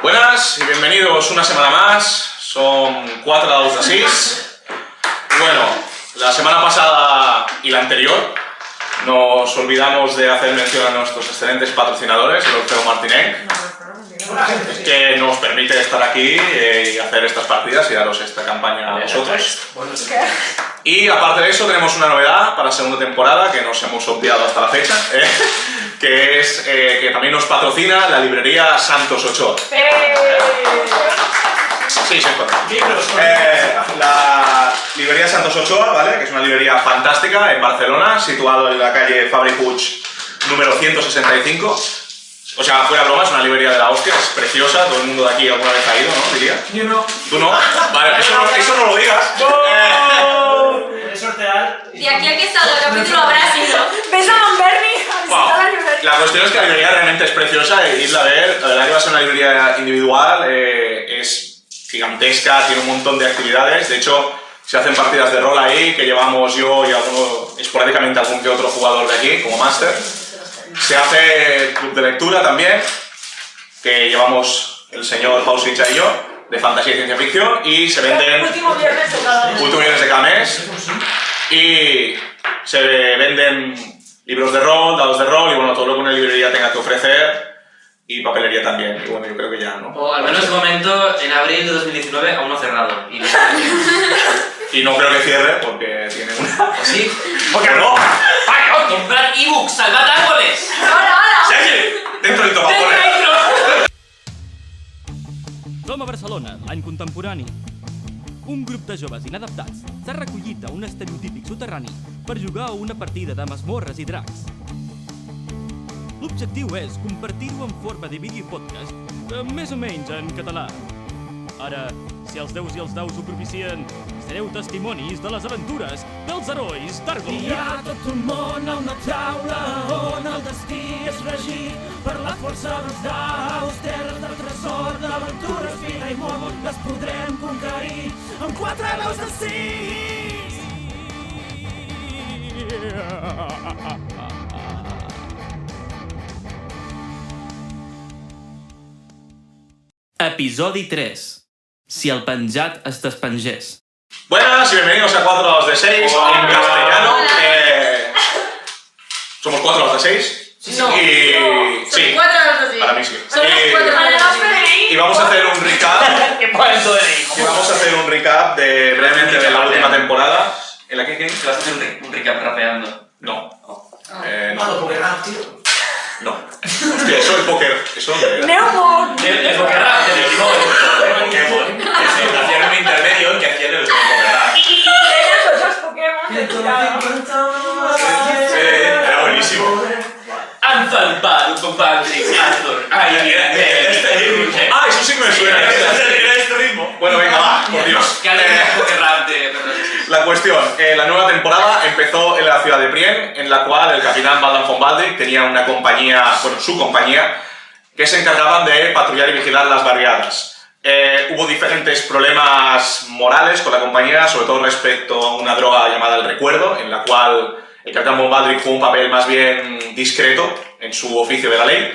Buenas y bienvenidos una semana más. Son 4 dados de 6. Bueno, la semana pasada y la anterior nos olvidamos de hacer mención a nuestros excelentes patrocinadores, el Orfeo Martinenc, que nos permite estar aquí y hacer estas partidas y daros esta campaña a vosotros. Y aparte de eso tenemos una novedad para la segunda temporada que nos hemos obviado hasta la fecha, que es que también nos patrocina la librería Santos Ochoa. Sí, se encuentra. La librería Santos Ochoa, ¿vale? Que es una librería fantástica en Barcelona, situado en la calle Fabri Puig número 165. O sea, fuera broma, es una librería de la hostia, es preciosa, todo el mundo de aquí alguna vez ha ido, ¿no? Diría. Yo no. ¿Tú no? Vale, eso no lo digas. ¿Puedes sortear? Y aquí el que está del capítulo habrá sido. ¿Ves a Don Bernie? Wow. La cuestión es que la librería realmente es preciosa, irla a ver. La verdad que va a ser una librería individual, es gigantesca, tiene un montón de actividades. De hecho, se hacen partidas de rol ahí, que llevamos yo y esporádicamente algún que otro jugador de aquí, como máster. Se hace club de lectura también, que llevamos el señor Pausicha y yo, de fantasía y ciencia ficción, y se venden Último viernes de cada mes. último viernes de cada mes, y se venden libros de rol, dados de rol, y bueno, todo lo que una librería tenga que ofrecer, y papelería también, y bueno, yo creo que ya, ¿no? O al menos de momento, en abril de 2019 aún no ha cerrado. Y no creo que cierre, porque tiene una... ¿O sí? ¿Por qué no? ¡Ay, comprar ebooks! ¡Salvad árboles! ¡Seguir! ¡Dentro del topapones! Som a Barcelona, l'any contemporani. Un grup de joves inadaptats s'ha recollit a un estereotípic soterrani per jugar a una partida de masmorres i dracs. L'objectiu és compartir-ho en forma de vídeo i podcast, més o menys en català. Ara, si els déus i els daus ho propicien, sereu testimonis de les aventures dels herois d'Argo. Hi ha tot un món a una taula on el destí és regit per la força dels daus, terres del tresor, d'aventures, vida i món, les podrem conquerir amb 4 veus de 6. Episodi 3. Si el penjat es despengés. Buenas y bienvenidos a 4 dados de 6 en castellano. Somos 4 dados de 6. No. Y... Son sí, 4 dados de 6. para mí sí. Son los 4 dados de 6. Y vamos a hacer un recap. ¿Qué ponen todo de ahí? Y vamos a hacer un recap de brevemente de la última temporada. ¿En la que qué? ¿Te vas a hacer un recap rapeando? No. Malo, porque rap, tío. No. Hostia, eso es póker. Eso no. Neumon. El poker rap, del equipo de Pokémon. Hacían un intermedio que hacían el póker rap. Eran los Pokémon. Era buenísimo. Anzal Pal, con Patrick, Arthur. Ay, Ah, eso sí que me suena. Era este ritmo. Bueno, venga, va, por Dios. ¿Qué hace el poker rap de La cuestión, la nueva temporada empezó en la ciudad de Prien, en la cual el capitán Baldan von Baldric tenía una compañía, bueno, su compañía, que se encargaban de patrullar y vigilar las barriadas. Hubo diferentes problemas morales con la compañía, sobre todo respecto a una droga llamada el recuerdo, en la cual el capitán von Baldric jugó un papel más bien discreto en su oficio de la ley.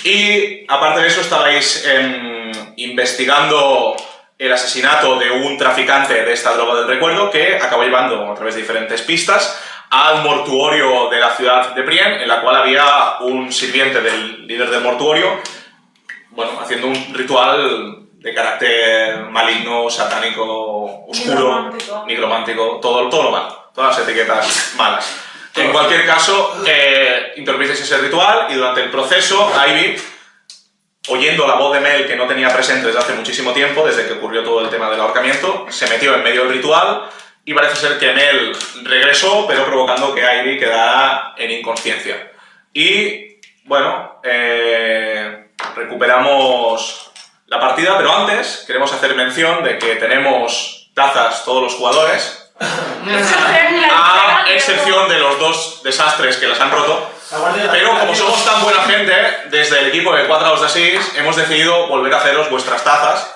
Y aparte de eso estabais investigando el asesinato de un traficante de esta droga del recuerdo que acabó llevando a través de diferentes pistas al mortuorio de la ciudad de Prien, en la cual había un sirviente del líder del mortuorio, bueno, haciendo un ritual de carácter maligno, satánico, oscuro, nigromántico, todo lo malo, todas las etiquetas malas. En cualquier caso, interrumpisteis ese ritual y durante el proceso, Ivy, oyendo la voz de Mel que no tenía presente desde hace muchísimo tiempo, desde que ocurrió todo el tema del ahorcamiento, se metió en medio del ritual y parece ser que Mel regresó, pero provocando que Ivy quedara en inconsciencia. Y, bueno, recuperamos la partida, pero antes queremos hacer mención de que tenemos tazas todos los jugadores, a excepción de los 2 desastres que las han roto. Pero como somos tan buena gente, desde el equipo de 4 dados de 6 hemos decidido volver a haceros vuestras tazas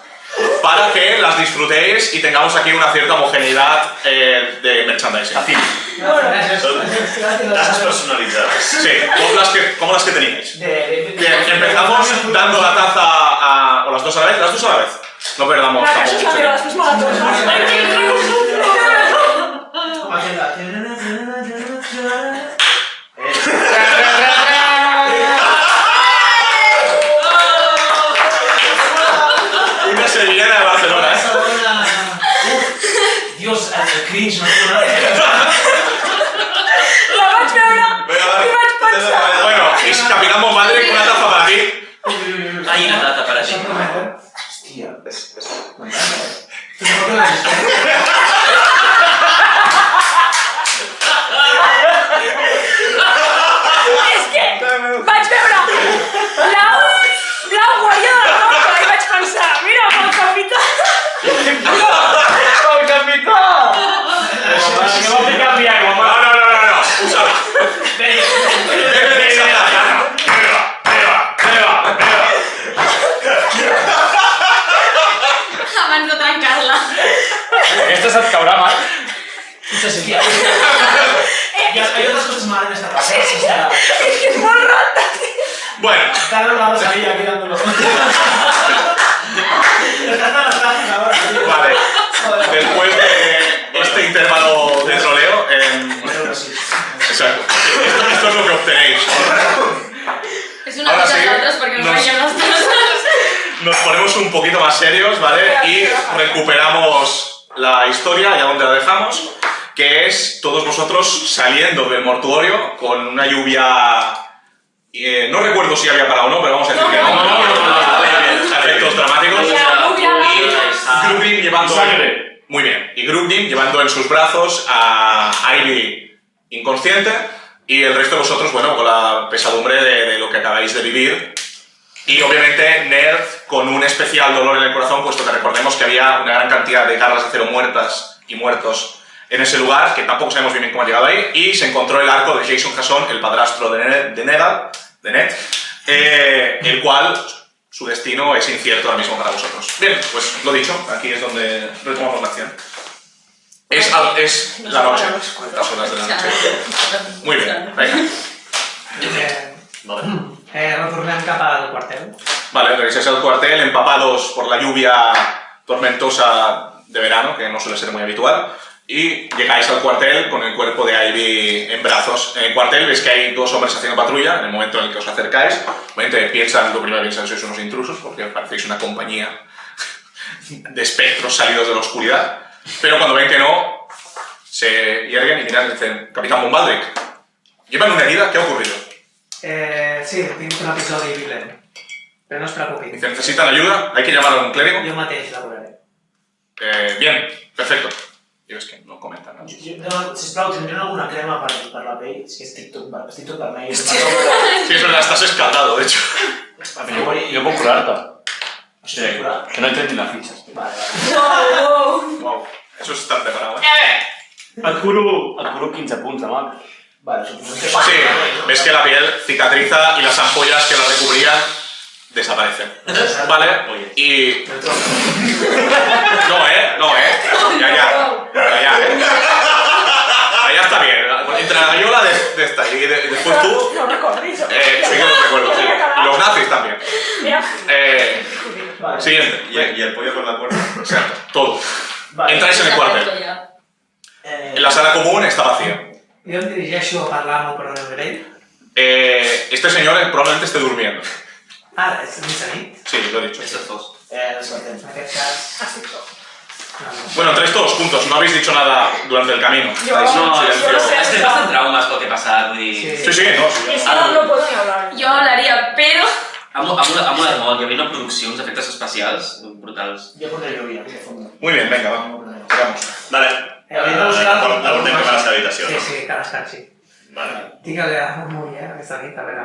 para que las disfrutéis y tengamos aquí una cierta homogeneidad de merchandising. Son tazas personalizadas. Sí, como las que teníais. Bien, empezamos dando la taza a... o las dos a la vez, las dos a la vez. No perdamos Clar, tampoco això és mucho la meva, tiempo. després me la toses. Ai, que riu. Com aquella. Una sevillana de Barcelona, Dios, el cringe nacional. La vaig veure i vaig pensar. Bueno, es Capitán Bombadre con una taza para ti. Hay una taza para ti. Hòstia, m'encanta, Tu no lo has És que vaig veure Blau Guàrdia de la Roca i vaig pensar, mira, pel capità. ¡El capitán! Que va a picar mi agua, No, úsala. Abans de trencar-la. Aquesta se't caurà, Marc. Hòstia, hay otras cosas malas en esta casa. O sea, És que és molt rata, tio. Bueno, Carlos vamos ahí aquí dándolo. Estás dando las tazas ahora, tío. vale. Joder. Después de este intervalo de troleo, exacto. Esto es lo que obtenéis. Es una Ahora cosa sí, de otras porque no nos- vayan las cosas. Nos ponemos un poquito más serios, ¿vale? Y recuperamos la historia, ya donde la dejamos, que es todos vosotros saliendo del mortuorio con una lluvia... no recuerdo si había parado o no, pero vamos a decir que no. Efectos dramáticos. Y Grubin llevando... Sangre. Muy bien. Y Grubin llevando en sus brazos a Ivy inconsciente y el resto de vosotros, bueno, con la pesadumbre de lo que acabáis de vivir. Y obviamente Nerd con un especial dolor en el corazón, puesto que recordemos que había una gran cantidad de garras de acero muertas y muertos en ese lugar, que tampoco sabemos bien cómo ha llegado ahí, y se encontró el arco de Jason Jason, el padrastro de Ned, el cual su destino es incierto ahora mismo para vosotros. Bien, pues lo dicho, aquí es donde retomamos la acción. Es la noche, las horas de la noche. Muy bien, venga. Retornem cap al quartel. Vale, regresáis al cuartel empapados por la lluvia tormentosa de verano, que no suele ser muy habitual, y llegáis al cuartel con el cuerpo de Ivy en brazos. En el cuartel veis que hay dos hombres haciendo patrulla. En el momento en el que os acercáis, obviamente lo primero que piensan que sois unos intrusos, porque parecéis una compañía de espectros salidos de la oscuridad, pero cuando ven que no, se hierguen y miran y dicen: Capitán Bombaldrick, ¿llevan una herida? ¿Qué ha ocurrido? Sí, tinc un episodi violent. Però no es preocupi. Dice: ¿necesitan ayuda? ¿Hay que llamar a un clérigo? Jo mateix la curaré. Bien, perfecto. Y ves que no comentan nada. No, sisplau, tindrien alguna crema per la pell? És que estic tot vermell. Sí, es verdad, estás escaldado, de hecho. Jo puc curar-te. Això s'ha curat? Que no he tret ni la fitxa. Vale. Wow, eso es estar preparado, ¿eh? Et curo 15 punts de mag. Vale, suposo que... Sí, ves que la piel cicatriza y las ampollas que la recubrían desaparecen. Vale, y... No, ya está bien. Entre la gallola de esta y después tú... No recordis. Sí que lo recuerdo, sí. Y los nazis también. Mira. Vale. Siguiente. Y el pollo con la cuerda. Exacto, todo. Vale. Entráis en el cuartel. En la sala común está vacía. Jo em dirigeixo a parlar amb el coronel Grey. Este señor probablemente esté durmiendo. Ara, és mitjanit. Sí, lo he dicho. Estos dos. En aquest cas... Bueno, entráis todos juntos, no habéis dicho nada durante el camino. Estáis en No, silencio. estem bastant traumes pel que ha passat, vull dir... Sí, no. Es que no puedo ni hablar. Yo hablaría, pero... Amb un armot, hi havia una producció, uns efectes especials brutals. Jo pondré lluvia, de fondo. Muy bien, venga, vamos. Sigamos. Vale. Hauríem de buscar... La portem cap a la seva habitació, Sí, no? sí, cadascun, sí. Vale. Tinc que anar molt bé, aquesta nit, a veure...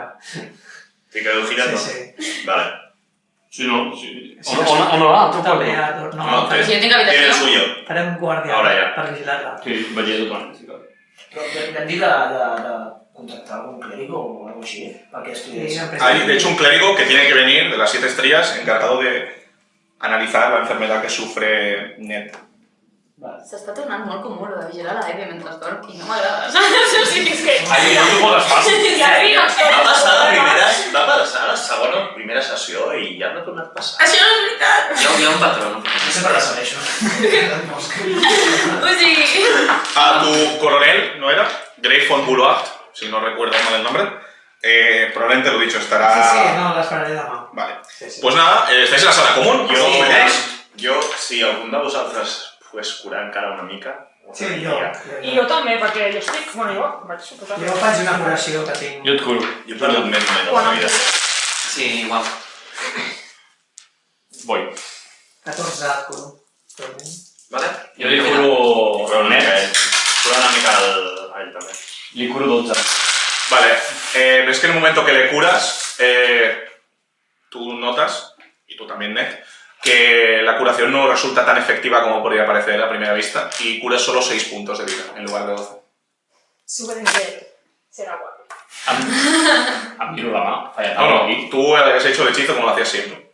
T'hi quedo filat, no? Sí. Vale. Sí, no? Sí. O no va? Tu també, no, Si yo tengo Tiene el habitación. suyo. farem guàrdia Ahora ja. per vigilar-la. Sí, vetllador totalment, sí, clar. Però vam dir de contractar algun clérigo o alguna cosa així, perquè estudiés. Hay, de hecho, un clérigo que tiene que venir de las 7 estrellas encargado de analizar la enfermedad que sufre Ned. Vale. S'està tornant molt comú lo de vigilar la Ivy mentre dorm i no m'agrada. Això sí que és que... Ai, no t'ho podes fàcil. I arriba. Va passar la segona o primera sessió i ja no ha tornat a passar. Això no és Hi ha un patró, no? Jo sempre la segueixo. O sigui... A tu coronel, ¿no era? Grey von Boulogne, si no recuerdo mal el nombre. Probablemente lo dicho estará... Sí, no, l'esperaré demà. Vale. Pues nada, estáis en la sala común. Jo, si algun de vosaltres pogués curar encara una mica... Sí, jo. I jo també, perquè jo estic... Bueno, jo vaig suposar. Jo faig una curació que tinc. Jo et curo. Jo he perdut més o menys la vida. Sí, igual. Voy. 14 et curo. Vale? Jo li curo el net. Cura una mica a ell també. Li curo 12. Vale. Ves que en el momento que le curas, tú notas, y tú también, Ned, que la curación no resulta tan efectiva como podría parecer a primera vista y curas solo 6 puntos de vida en lugar de 12. Superentret. Serà guapo. Em miro la mà. Falla No, aquí. no, tú has hecho el hechizo como lo hacías siempre.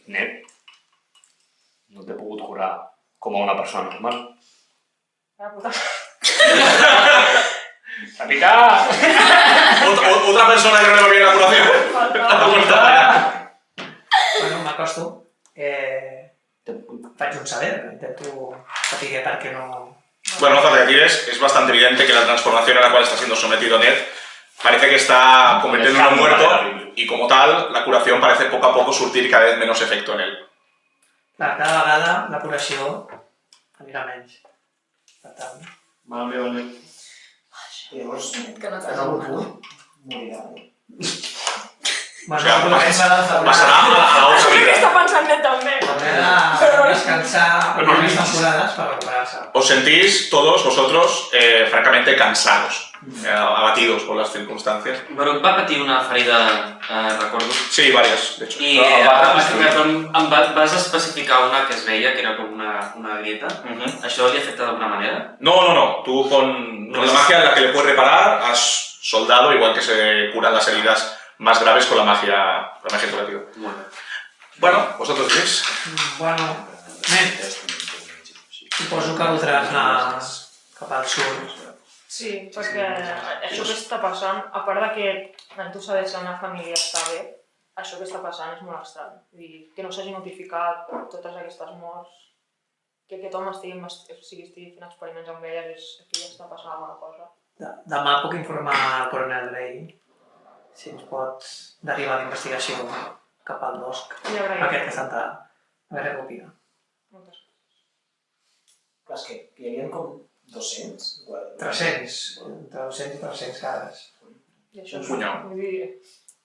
Net. No t'he pogut curar com a una persona normal. La puta. ¡Capitán! ¿Otra persona que no le va bien la curación? Bueno, m'acosto. Faig un saber, intento saber per què no... Bueno, no hace falta que tires, es bastante evidente que la transformación a la cual está siendo sometido Ned parece que está convirtiéndolo en muerto y como tal, la curación parece poco a poco surtir cada vez menos efecto en él. Clar, cada vegada la curació anirà menys. Per tant... Vale, vale. Llavors, Que no en t'has algun de punt, morirà. O sea, pasarà a la otra Això que vida. està pensant net també. Haurà de descansar unes temporades per recuperar-se. Os sentís todos vosotros francamente cansados, abatidos por las circunstancias. Baruch va patir una ferida, recordo. Sí, varias, de hecho. I em vas especificar una que es veia, que era com una grieta. Això li afecta d'alguna manera? No. Tú con la magia en la que le puedes reparar has soldado, igual que se curan las heridas más graves con la magia curativa. Bueno, vosotros veis. Bueno, suposo que voldràs anar cap al sud. Sí, perquè això que està passant, a part de que en tu sabes que la família està bé, això que està passant és molt estrany. Vull dir, que no s'hagi notificat totes aquestes morts, que aquest home estigui fent experiments amb elles, és que ja està passant alguna cosa. Demà puc informar al coronel Grey si ens pot derivar d'investigació cap al bosc. Aquest que Santa Maria opina. Moltes gràcies. Clar, és que hi havia com 200? 300, entre 200 i 300 cares. I això Un punyal. Vull dir,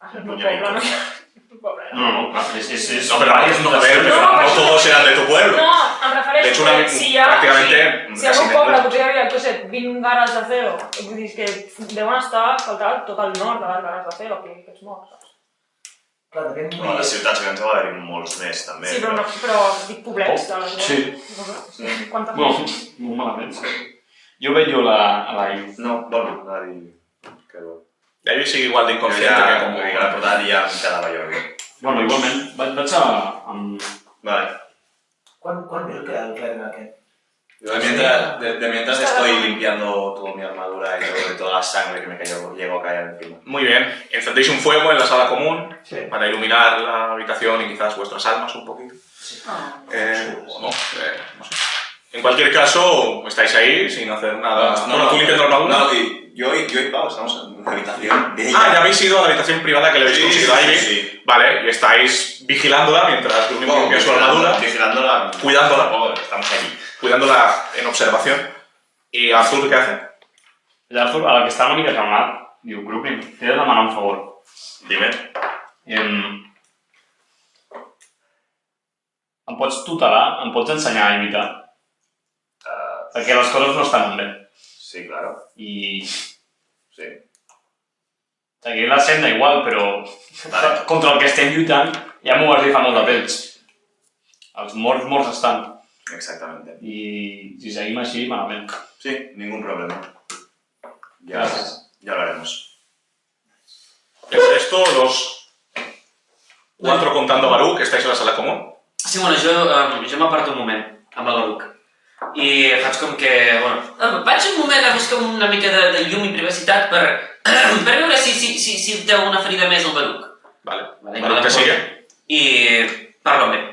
al meu poble no hi ha... Pobre. No, es... No, pero no todos eran de tu pueblo. No, em refereixo De hecho, que si hi ha... prácticamente Si algun poble potser hi havia, jo sé, 20 gares de cero, vull dir que deuen estar faltant tot el nord de les gares de cero, que és mort, saps? Clar, devem No, a les ciutats grans va haver-hi molts més, també. Sí, però dic poblets de les Sí. No sé, quanta Bueno, molt malament, sí. Jo veig a la Iu. No, bueno, anava a dir... Que bo. David sigue igual de inconsciente que como... Que la portada ja em quedava jo. Bueno, igualment, vaig a... Vale. Quan viu que el clergue aquest? Yo de mientras estoy limpiando toda mi armadura y de toda la sangre que me llegó a caer encima. Muy bien. Encendéis un fuego en la sala común Sí. para iluminar la habitación y quizás vuestras almas un poquito. O no, no sé. En cualquier caso, estáis ahí sin hacer nada. Tú limpiando la armadura. No, y yo y Pau estamos en una habitación de ella. Ah, ya habéis ido a la habitación privada que le habéis conseguido a Ivy. Sí. Vale, y estáis vigilándola mientras limpia su armadura. Vigilándola. Cuidándola. Oh, estamos allí. Cuidándola en observación. ¿Y Arthur qué hace? L'Arthur, a la que està una mica calmat, diu, Gruppin, t'he de demanar un favor. Dime. Em pots tutelar? Em pots ensenyar a imitar? Perquè les coses no estan bé. Sí, claro. I... Sí. Aquí la senda igual, però contra el que estem lluitant ja m'ho vas dir fa molt de temps. Els morts estan. Exactamente. Y si seguimos así, malamente. Sí, ningún problema. Gracias. Ya lo haremos. ¿Es esto los 4 contando a Baruch que estáis en la sala común? Sí, bueno, jo m'aparto un moment amb el Baruch. I faig com que, bueno, vaig un moment a buscar una mica de llum i privacitat per veure si té alguna ferida més el Baruch. Vale. Baruch te sigue. I parlo amb ell.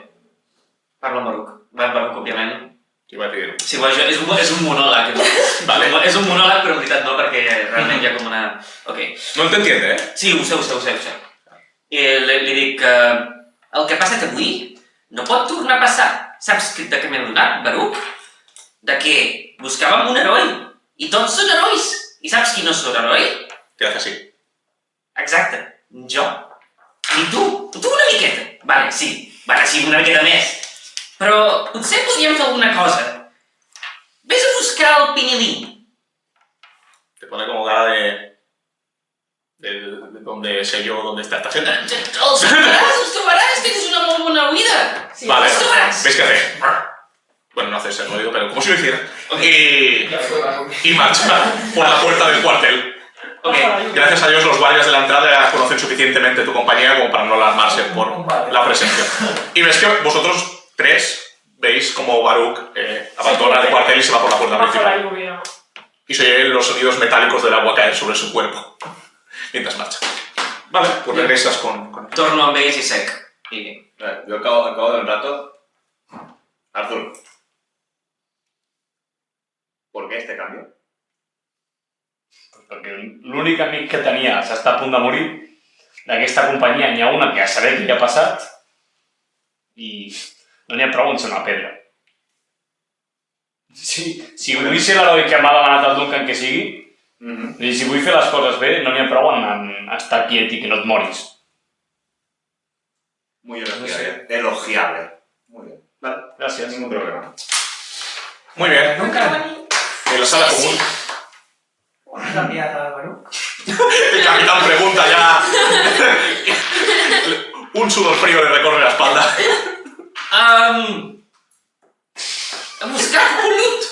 Parla amb Baruch. Baruch, òbviament. Què va dir? Sí, bueno, és un monòleg. Vale. És un monòleg, però en veritat no, perquè realment hi ha com una... Ok. No t'entiende, eh? Sí, ho sé. Li dic que el que passa que avui no pot tornar a passar. Saps de què m'he donat, Baruch? De que buscàvem un heroi. I tots són herois. I saps qui no és heroi? Te hace así. Exacte. Jo. I tu. Tu una miqueta. Vale, sí, una miqueta més. Però potser podríem fer alguna cosa. Ves a buscar el Pinilín. Te pone como cara de dónde sé yo dónde está esta gente. Els trobaràs, tens una molt bona oïda. Sí, vale, els trobaràs. ¿ves qué hace? Bueno, no hace ser ruido, pero como si lo hiciera. Y marcha por la puerta del cuartel. Okay. Gracias a Dios los guardias de la entrada conocen suficientemente tu compañía como para no alarmarse por la presencia. Y ves que vosotros tres veis como Baruch abandona el cuartel y se va por la puerta principal. Y se oyen los sonidos metálicos del agua caer sobre su cuerpo mientras marcha. Vale, pues regresas con... Torno amb ells i sec. Yo acabo de un rato. Arthur. ¿Por qué este cambio? Perquè l'únic amic que tenia s'està a punt de morir. D'aquesta companyia n'hi ha una que ja sabem què ha passat i no n'hi ha prou en ser una pedra. Si vull ser l'heroi que m'ha demanat el Duncan que sigui, i si vull fer les coses bé, no n'hi ha prou en estar quiet i que no et moris. Muy elogiable. Muy bien. Vale, gracias. Ningún problema. Muy bien. En la sala común. ¿Has enviat a Baruch? El capitán pregunta ya. Un sudor frío le recorre la espalda. A buscar Colut.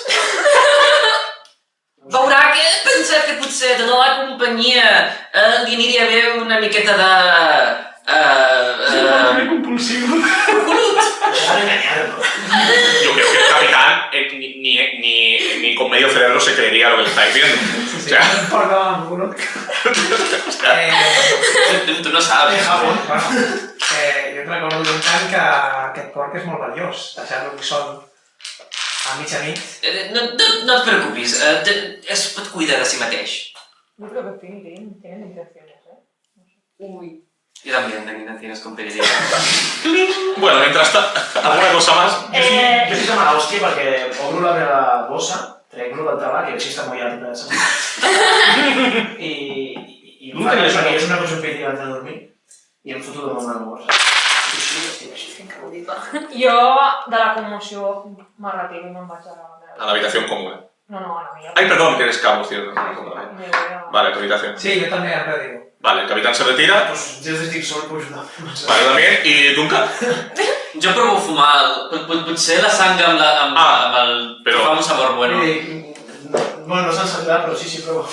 Veurà que he pensat que potser de la companyia li aniria bé una miqueta de... compulsivo. Colut. Yo creo que el capitán ni con medio cerebro se creería lo que le estáis diciendo. O sea... Tu no sabes. Jo et recordo d'un tant que aquest porc és molt valiós. Deixar-lo que són a mitja nit. No et preocupis, es pot cuidar de si mateix. Yo creo que Pinilín tiene intenciones, Uy. Yo también tengo intenciones con Pinilín. Bueno, mientras alguna cosa más... Jo estic amb l'hòstia perquè obro la meva bossa, trec-lo del tabac i així està mullat i ple de sang. I és una cosa impeditiva de dormir i em foto damunt de la bossa. Estic així. Jo, de la conmoció, me retiro i me'n vaig a la meva. A la habitación común. No, a la mía. Ay, perdón, que eres cabo, cierto. Vale, tu habitación. Sí, jo també em retiro. Vale, el capitán se retira. Pues jo estic sol, pues no. Vale, también. ¿Y Duncan? Jo provo fumar, potser la sang amb el... Però... fa un sabor bueno. Bueno, no s'han sentat, però sí, provo.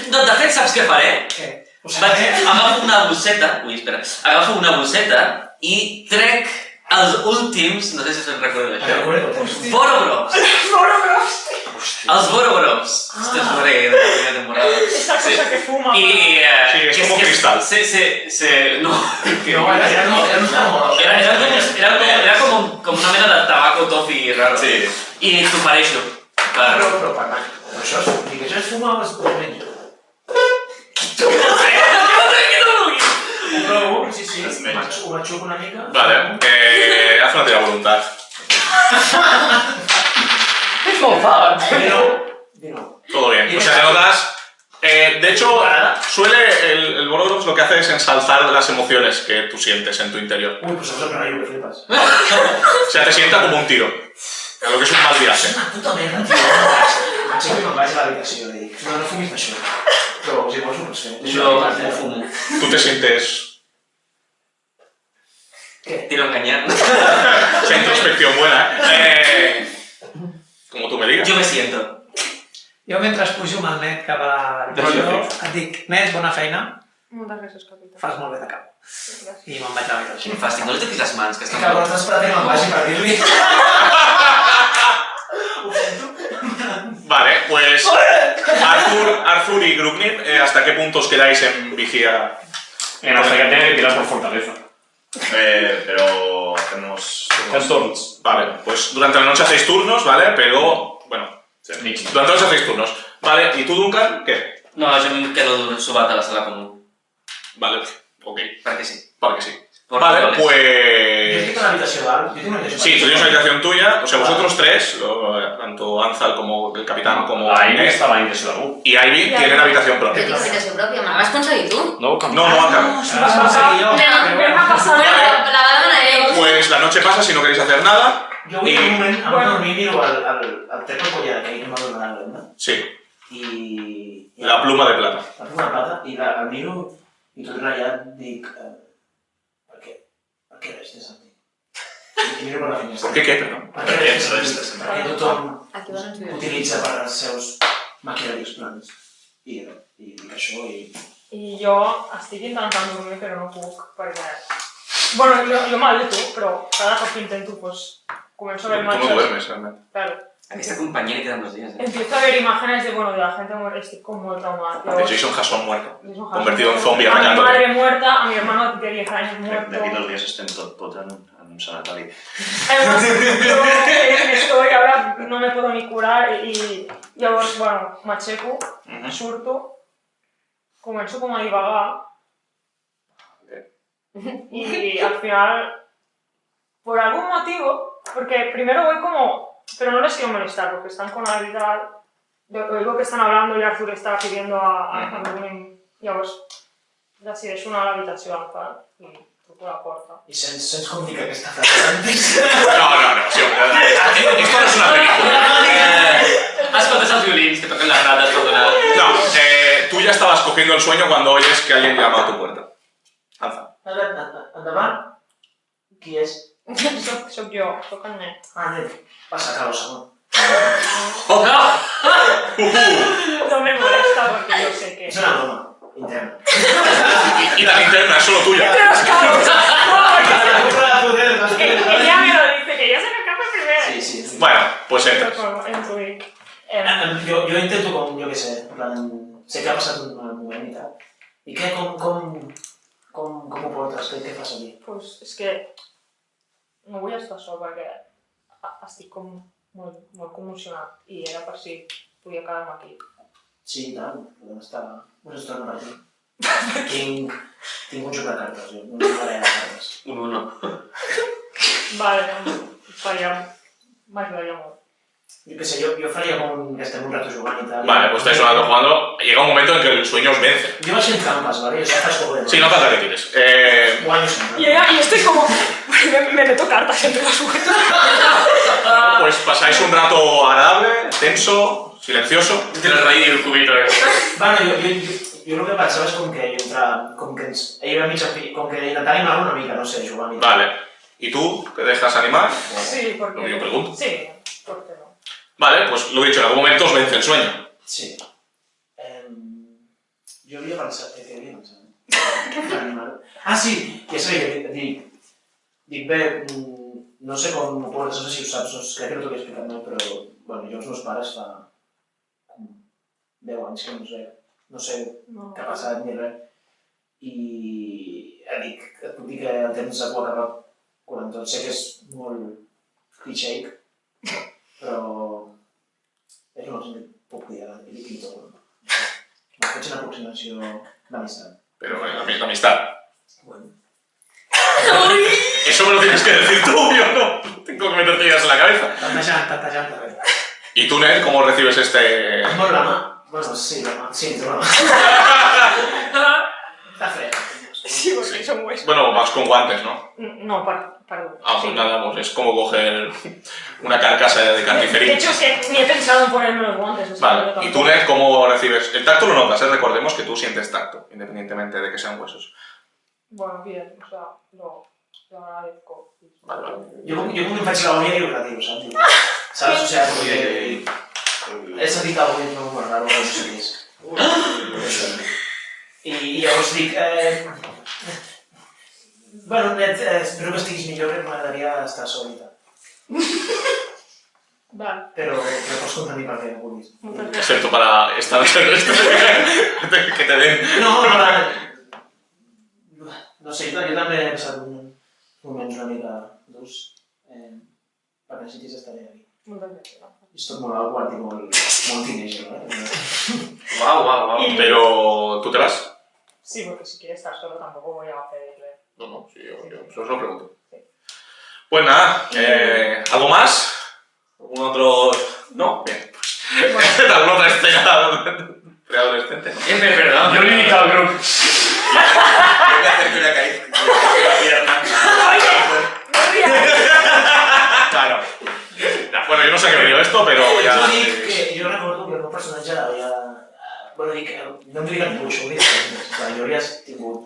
No, de fet, saps què faré? Què? Agafo una bosseta, agafo una bosseta i trec els últims, no sé si se'n recorda d'això, Borobrovs. Els Borobrovs. Esto es de la primera temporada. Esa cosa que fuma. Sí, es como cristal. No, Era com una mena de tabaco toffee raro. Sí. I t'ofereixo. Però això és fumar o es menja? Ho provo, sí, ho aixuco una mica. Vale, haz una tira de voluntad. És molt fort. Dino. Todo bien. O sea, te notas... de hecho, suele el Borobrovs lo que hace es ensalzar las emociones que tú sientes en tu interior. Uy, pues això que flipas. O sea, te sienta como un tiro. A lo que es un mal viaje. És una puta merda, tio. M'aixeco i me'n vaig a l'habitació i dic, no fumis això. Però si vols ho pots fer. Jo ho fumo. Tú te sientes... Què? Tiro enganyant. Esa introspección buena, como tú me digas. Jo me siento. Jo mentre pujo amb el net cap a l'habitació et dic, net, bona feina, Moltes gràcies, capità. fas molt bé de cap. I me'n vaig a l'habitació. Quin fàstic, no li toquis les mans, que estan... Cabrón, t'has esperat que me'n vagi per dir-li. Vale, pues Arthur y Grubnir, ¿hasta qué punto os quedáis en vigía? Hasta que tenga que tirar por fortaleza. Pero hacemos hacemos? turnos. Vale, pues durante la noche hacéis turnos, ¿vale? Pero, bueno, durante la noche hacéis turnos. Vale, ¿y tú, Duncan, qué? No, jo em quedo sobat a la sala comú. Vale, ok. Perquè sí. Perquè sí. Por Vale, roles. Yo pues... estoy con la habitación bar. Yo tengo una habitación Sí, tú tienes una habitación tuya, o sea, vosotros tres, tanto Anzal como el capitán como La Ivy Inés estava a l'habitació d'algú. y Ivy tienen habitación Jo propia. tinc habitació pròpia, me la vas aconseguir tu? No, No, acá. Vas a conseguir yo. Anem a passar La va demanar ell. Pues la noche pasa si no queréis hacer nada. Yo voy un moment, abans de dormir, miro al Teco Collar, que ahí no m'ha donat la venda. Sí, I... la pluma de plata. La pluma de plata, i el miro, i tot ratllat dic... Per què res té sentit? I miro per la finestra. ¿Por qué? Perdón. Per què res té sentit? Perquè tothom Aquí van uns utilitza per als seus maquiavis plans. I dic això i... I jo estic intentant dormir però no puc perquè... Bueno, jo m'ajuto, però cada cop que intento pues, començo a ver Tú no imágenes. duermes, realmente. Claro. Aquesta companyia li queden 2 dies, Empiezo a ver imágenes de, bueno, de la gente muerta, estoy como muy traumada. De Jason Jason muerto. Jason Jason Convertido en muerto, zombie a mi atacando. madre muerta, a mi hermano de 10 años muerto. D'aquí 2 dies estem tots en un sanatori. Además, yo estoy ahora, no me puedo ni curar y llavors, bueno, m'aixeco, surto, començo com a divagar y al final, por algún motivo, porque primero voy como, pero no les quiero molestar porque están con la vida, oigo que están hablando y Arthur está pidiendo a Bruin, llavors decideixo anar a l'habitació i truco a la porta. I sents com dic aquesta frase antes? No, sí, esto no es una película. Escoltes els violins que toquen les rates per donar... No, tú ya estabas cogiendo el sueño cuando oyes que alguien llama a tu puerta. Anza. Endavant. Qui és? Soc jo, soc el net. Ah, net. Passa, Carlos, segon. No me molesta porque yo sé que... És una broma interna. Y la linterna es solo tuya. ¡Pero es Carlos! No, Ella me lo dice, que ella se me escapa primero. Sí. Bueno, pues entras. Entro i... Jo intento com, jo què sé, en plan, sé que ha passat un mal moment i tal. I què, com ho portes? Què fas aquí? Pues és que no vull estar sol perquè estic com molt commocionat i era per si podia quedar-me aquí. Sí, i tant, podem estar una estona per aquí. Tinc un joc de cartes, jo, una baralla de cartes. Un 1. Vale, m'ajudaria molt. Jo què sé, jo faria com que estem un rato jugant i tal. Vale, pues estáis un rato jugando. Llega un momento en que el sueño os vence. Jo vaig fent trampes, ¿vale? Jo faig joder. Sí, no pasa que tires. Guanyo sempre. Y estoy como... me meto cartas entre los huesos. Pues pasáis un rato agradable, tenso, silencioso. Tienes rei i el cubito, Bueno, jo el que pensava és com que ell va mitja fi, com que intentar animar una mica, no sé, jugar a mi. Vale. ¿Y tú te dejas animar? Sí, porque... Lo que yo pregunto. Sí, ¿por qué no? Vale, pues lo he dicho, en algún momento os vence el sueño. Sí. Jo havia pensat... Què havia pensat? Animal. Ah, sí! Ja sabia, dic, bé, no sé com ho portes, no sé si ho saps, crec que no t'ho havia explicat mai, però, bueno, jo els meus pares fa 10 anys que no sé què ha passat ni res. I et puc dir que el temps ho acaba quan tot sé que és molt clicheic, però és el que puc dir ara, i dic tot. Faig una aproximació d'amistat. Pero bueno, la amistad. Bueno. Eso me lo tienes que decir tú, yo no. Tengo que meterte ideas en la cabeza. Tantejant, a veure. ¿Y tú, Ned, cómo recibes este...? Molt la mà. Bueno, sí, la mà. Sí, la mà. Està fred. Sí, porque son huesos. Bueno, vas con guantes, ¿no? No, perdón. Ah, pues Sí. nada, pues es como coger una carcasa de De carnicería. hecho, es que ni he pensado en ponerme los guantes. O sea, Vale, yo ¿y tú, tampoco. Ned, cómo recibes? El tacto lo notas, ¿eh? Recordemos que tú sientes tacto, independientemente de que sean huesos. Bueno, bien, o sea, lo agradezco. Vale. Jo com em faig la bonia i ho retiro, saps? O sigui, he sentit alguna cosa molt raro, no sé què és. I llavors dic, bueno, Ned, espero que estiguis millor, que m'agradaria estar sol i tal. Vale. Però pots contenir perquè no vulguis. Excepto para esta noche que te den... No, no sé, jo també he passat moments una mica durs. quan necessitis estaré aquí. Moltes gràcies. És tot molt awkward i molt teenager, ¿no? Guau. Pero, ¿tú te vas? Sí, porque si quieres estar solo tampoco voy a pedirle. No, sí, yo eso os lo pregunto. Pues nada, ¿algo más? ¿Algún otro...? No, bien, pues... ¿Alguna otra escena preadolescente? Perdón. Jo li dic al grup. Voy a hacer que una caída con la pierna. Claro. Bueno, yo no sé qué venido esto, pero ya... Jo dic que jo recordo que el meu personatge havia... Bueno, dic, no em diria que mucho, jo hauria tingut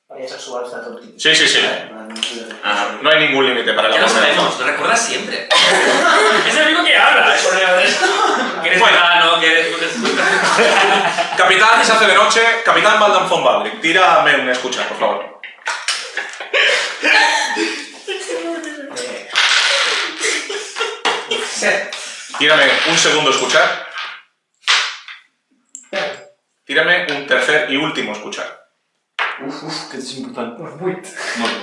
parelles sexuals de tot tipus. Sí. No hay ningún límite para el Ya lo amor. sabemos, lo recuerdas siempre. És el único que habla. Que eres vegano, que eres... Capitán, se hace de noche. Capitán Valdan von Baldrick, tírame un escuchar, por favor. Tírame un segundo escuchar. Tírame un tercer y último escuchar. Que és important. Pues 8. Molt bé.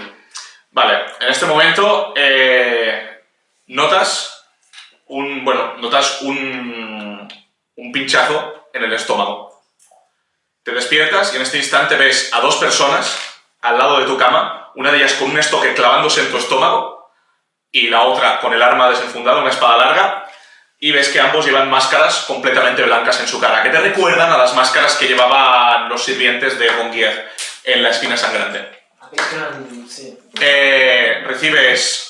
Vale, en este momento notas un pinchazo en el estómago. Te despiertas y en este instante ves a dos personas al lado de tu cama, una de ellas con un estoque clavándose en tu estómago y la otra con el arma desenfundada, una espada larga, y ves que ambos llevan máscaras completamente blancas en su cara, que te recuerdan a las máscaras que llevaban los sirvientes de Gongier en la espina sangrante. Sí. Recibes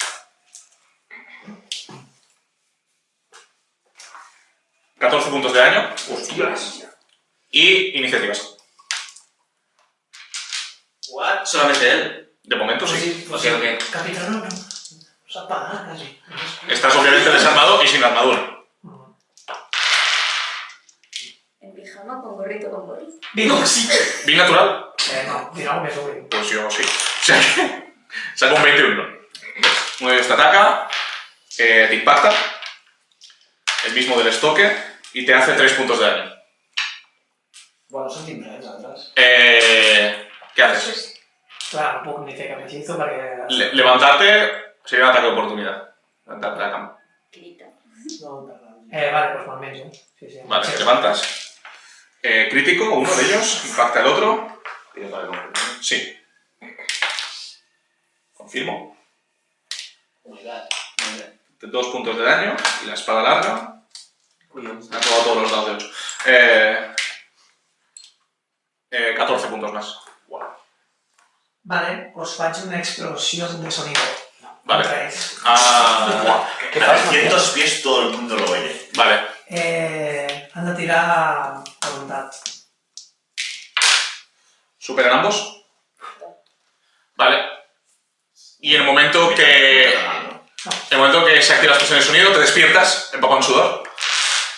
14 puntos de daño. Hostias. Y iniciativas. ¿What? Solamente él. De momento sí. Ok. Capitán, no s'apaga quasi. Estás obviamente desarmado y sin armadura. En pijama, con gorrito, con bolis. Digo, sí. ¿Bien natural? no, dinou més o menys. Pues yo sí. O sea, saco un 21. Uno de ellos te ataca, te impacta, el mismo del estoque, y te hace 3 puntos de daño. Bueno, sentim res, nosaltres. ¿Qué haces? Clar, no puc ni fer cap hechizo perquè... Levantarte sería un ataque de oportunidad. Levantarte de la cama. Grita. No, perdó. Vale, pues me'l menjo. Sí. Vale, te levantas. Crítico, uno de ellos, impacta el otro. Sí. Confirmo. Oh my god. 2 puntos de daño y la espada larga. Collons. Ha probado todos los dados de 8. 14 puntos más. Wow. Vale, pues faig una explosió de sonido. Vale. Tres. Ah, A 300 pies todo el mundo lo oye. vale. Han de tirar voluntat. ¿Superan ambos? Vale. Y en el momento que se activa la explosión de sonido, te despiertas, empapado en sudor.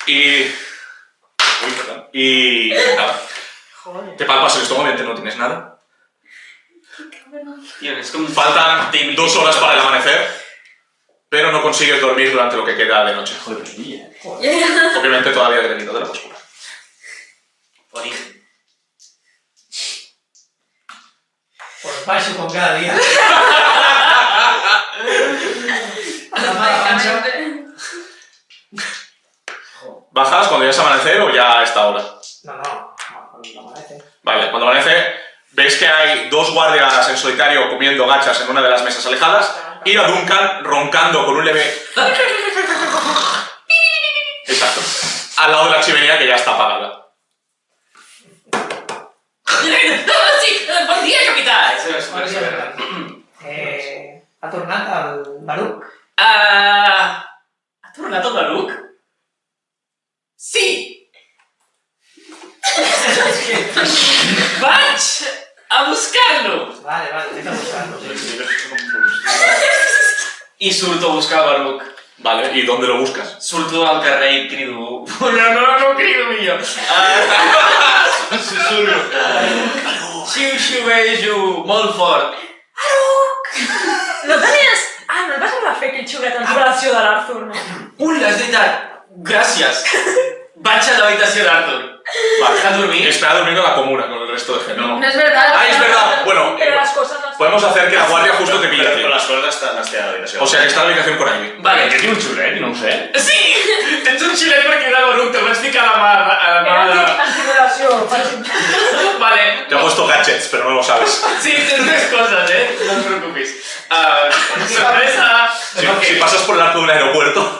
Y... Uy, perdón. Y... nada. Joder. Te palpas el estómago, obviamente no tienes nada. Tío, es como... Faltan 2 horas para el amanecer, pero no consigues dormir durante lo que queda de noche. Joder, pero pilla. Obviamente todavía el granito de la oscura. Origen. Pues baixo con cada día. La mala pancha. ¿Bajas cuando ya es amanecer o ya a esta hora? No, cuando amanece. Vale, cuando amanece ves que hay 2 guardias en solitario comiendo gachas en una de las mesas alejadas y a Duncan roncando con un leve... Exacto. Al lado de la chimenea que ya está apagada. Sí, bon dia, capità! Eso es Bon dia, capità. Ha tornat el Baruch? Ha tornat el Baruch? Sí! Vaig a buscar-lo! Vale, anem a buscar-lo. I surto a buscar el Baruch. Vale, ¿y dónde lo buscas? Surto al carrer i crido... No crido millor. Susurro. Xiu-xiuejo molt fort. No tenies... Ah, no et vas anar a fer aquell xiulet en relació de l'Arthur, no? Ula, és veritat! Gràcies! Vaig a l'habitació d'Arthur. Vale. ¿Estás durmiendo? Está durmiendo en la comuna con el resto de gente. No es verdad. Ah, es verdad. Bueno, Pero las cosas las... podemos hacer que la guardia justo te pille. Pero con les coses n'estic a l'habitació. O sea, que está en la habitación con Ivy. Vale. Que tinc un xulet, no ho sé. Sí! Tens un xilet perquè era el Baruc, te'l vaig ficar a la mà... Era antimulació, per exemple. Vale. Te ha puesto gadgets, pero no lo sabes. Sí, tens més coses, no et preocupis. Sorpresa! Si pasas por el arco de un aeropuerto,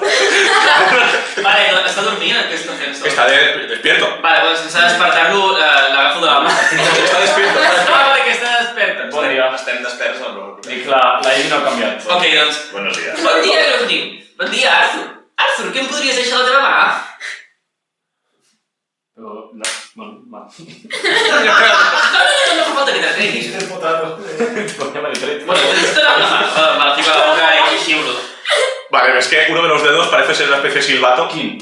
Vale, està dormint, què està fent? está despierto. Vale, doncs sense despertar-lo, l'agafo de la mà. Está despierto. Vale, que està despert. Bon dia. Estem desperts amb el... Dic, la Ivy no ha canviat. Ok, doncs... Buenos días. Bon dia, Grognin. Bon dia, Arthur. Arthur, què em podries deixar a la teva mà? Però, no, va. No fa falta que t'atreguis. Ja me l'he tret. Bueno, doncs te la mà. Me la fico a la boca i xiulo. Vale, ves que uno de los dedos parece ser una especie de silbato. Quin?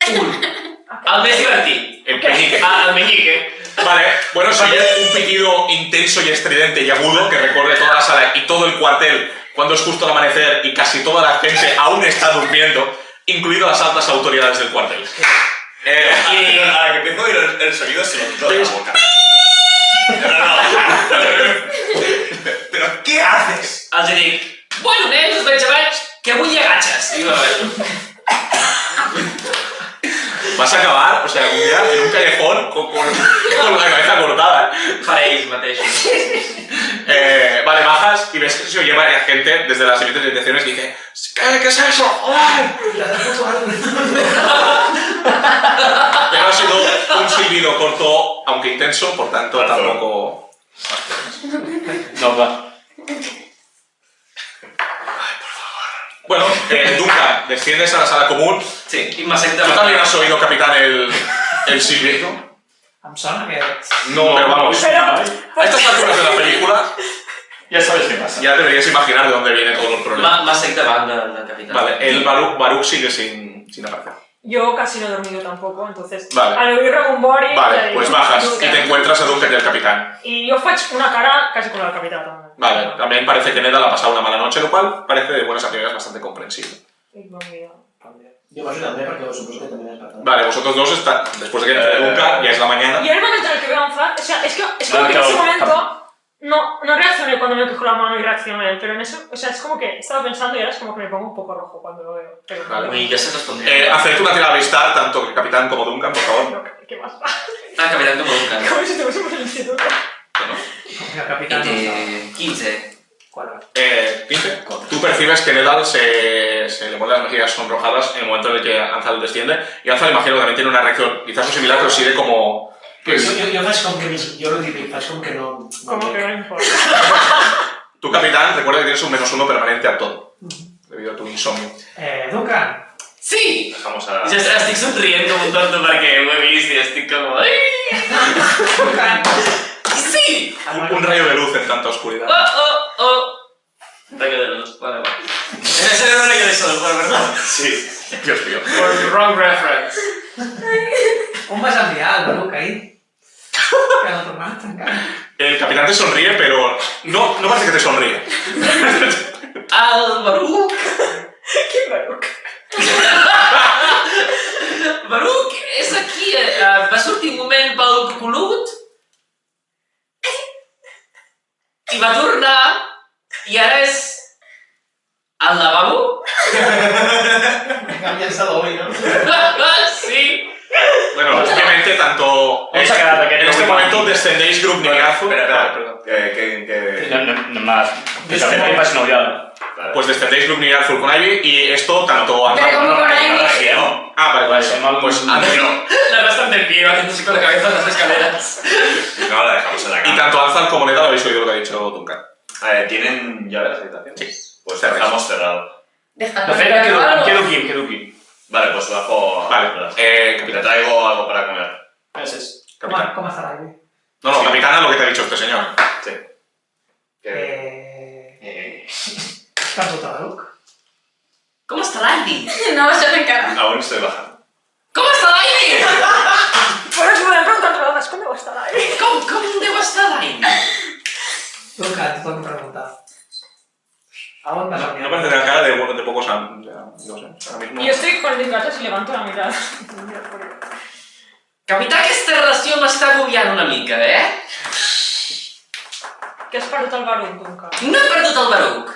El més divertit. El peñique. El meñique. Vale, bueno, sigue un pitido intenso y estridente y agudo que recorre toda la sala y todo el cuartel cuando es justo el amanecer y casi toda la gente aún está durmiendo, incluido las altas autoridades del cuartel. Y a la que empiezo a oír el sonido se lo quito de la boca. ¿Pero qué haces? Els dic, bueno, nens, us veig abans, que avui hi ha gatxes. I va bé. Vas a acabar, o sea, un día en un callejón con la cabeza cortada. Per ells mateixos. Vale, bajas y ves que se oye varias gente desde las siguientes direcciones y dice ¿Qué es eso? ¡Joder! Pero ha sido un silbido corto, aunque intenso, por tanto tampoco... No, va. Bueno, Duncan, desciendes a la sala común. Sí, i m'assecta... ¿Tú también has oído, capitán, el silbido? Em sona que... No, pero vamos. A estas alturas de la película Ya sabes qué pasa. ya deberías imaginar de dónde vienen todos los problemas. M'assecta davant del capitán. Vale, el Baruch sigue sin aparecer. Yo casi no he dormido tampoco, entonces Vale. al oír Ragumbori... Vale, pues bajas y te encuentras a Duncan y al capitán. Y yo faig una cara casi con el capitán también. Vale, también parece que Neda le ha pasado una mala noche, lo cual parece de buenas a primeras bastante comprensible. Y bon dia. Jo m'ajudo també perquè suposo que també és per tant. Vale, vosotros dos están, después de que entre Duncan, ya es la mañana. Y el momento en el que veo a Anzar, o sea, es como que en ese momento no reaccioné cuando me cojo la mano y reaccioné, pero en eso, o sea, es como que estaba pensando y ahora es como que me pongo un poco rojo cuando lo veo. Pero, Vale. Ui, ja se respondria. Haced una tirada de avistar, tanto el capitán como Duncan, por favor. ¿Qué más? Ah, capitán com un Como si estuviésemos en el instituto. El capitán no està. 15. 4. 15. Tú percibes que Nedal se le ponen las mejillas sonrojadas en el momento en el que Anzal desciende, y Anzal, imagino que también tiene una reacción quizás no similar, pero sigue como... Jo faig com que... Jo lo típic, faig com que no... Como que no importa. Tu, capitán, recuerda que tienes un -1 permanente a todo, debido a tu insomnio. Duncan. Sí! Vamos a... Ja estic somrient com un tonto perquè ho he vist i estic com... Duncan. Sí! Un rayo de luz en tanta oscuridad. Oh! Rayo de luz, vale. Ese era un rayo de sol, por verdad. Sí, Dios mío. Wrong reference. On vas enviar el Baruch ahí? Que no tornat encara. El capitán te sonríe, pero no parece que te sonríe. El Baruch. Quin Baruch? Baruch és aquí. Va sortir un moment pel cucut i va tornar i ara és al lavabo. Canviant-se d'oi, no? Sí. Bueno, básicamente tanto... On s'ha quedat aquest En este home? momento descendéis grup Nigazo. Espera, Perdón. que... No m'has... Em vaig noviar. Pues descendéis grup Nigazo con Ivy y esto tanto... Pero como con Ivy. Ah, vale, Pues no. La arrastran del pie, haciéndose con la cabeza en las escaleras. No, la dejamos en la Y cama. tanto Anzal como Neda lo habéis oído lo que ha dicho Duncan. ¿Tienen llave las habitaciones? Sí. Pues dejamos cerrado. Deja De fet, em quedo aquí. Vale, pues bajo... Vale, Te capitán. traigo algo para comer. Gràcies. Capitán. Com està l'Ivy? No, capitana, lo que te ha dicho este señor. Sí. Estàs tot a Baruch? Com està l'Ivy? No baixat encara. Aún estoy bajando. Com està l'Ivy? Por eso me preguntan todas las ¿cómo va a estar ahí? Com deu estar l'Ivy? Duncan, te tengo que preguntar. ¿A on vas No enviar? parece tener cara de pocos años. No sé, ahora mismo... Y yo estoy con mis gafas y levanto la mirada. Capità, aquesta relació m'està agobiant una mica, Que has perdut el Baruc, Duncan? No he perdut el Baruc.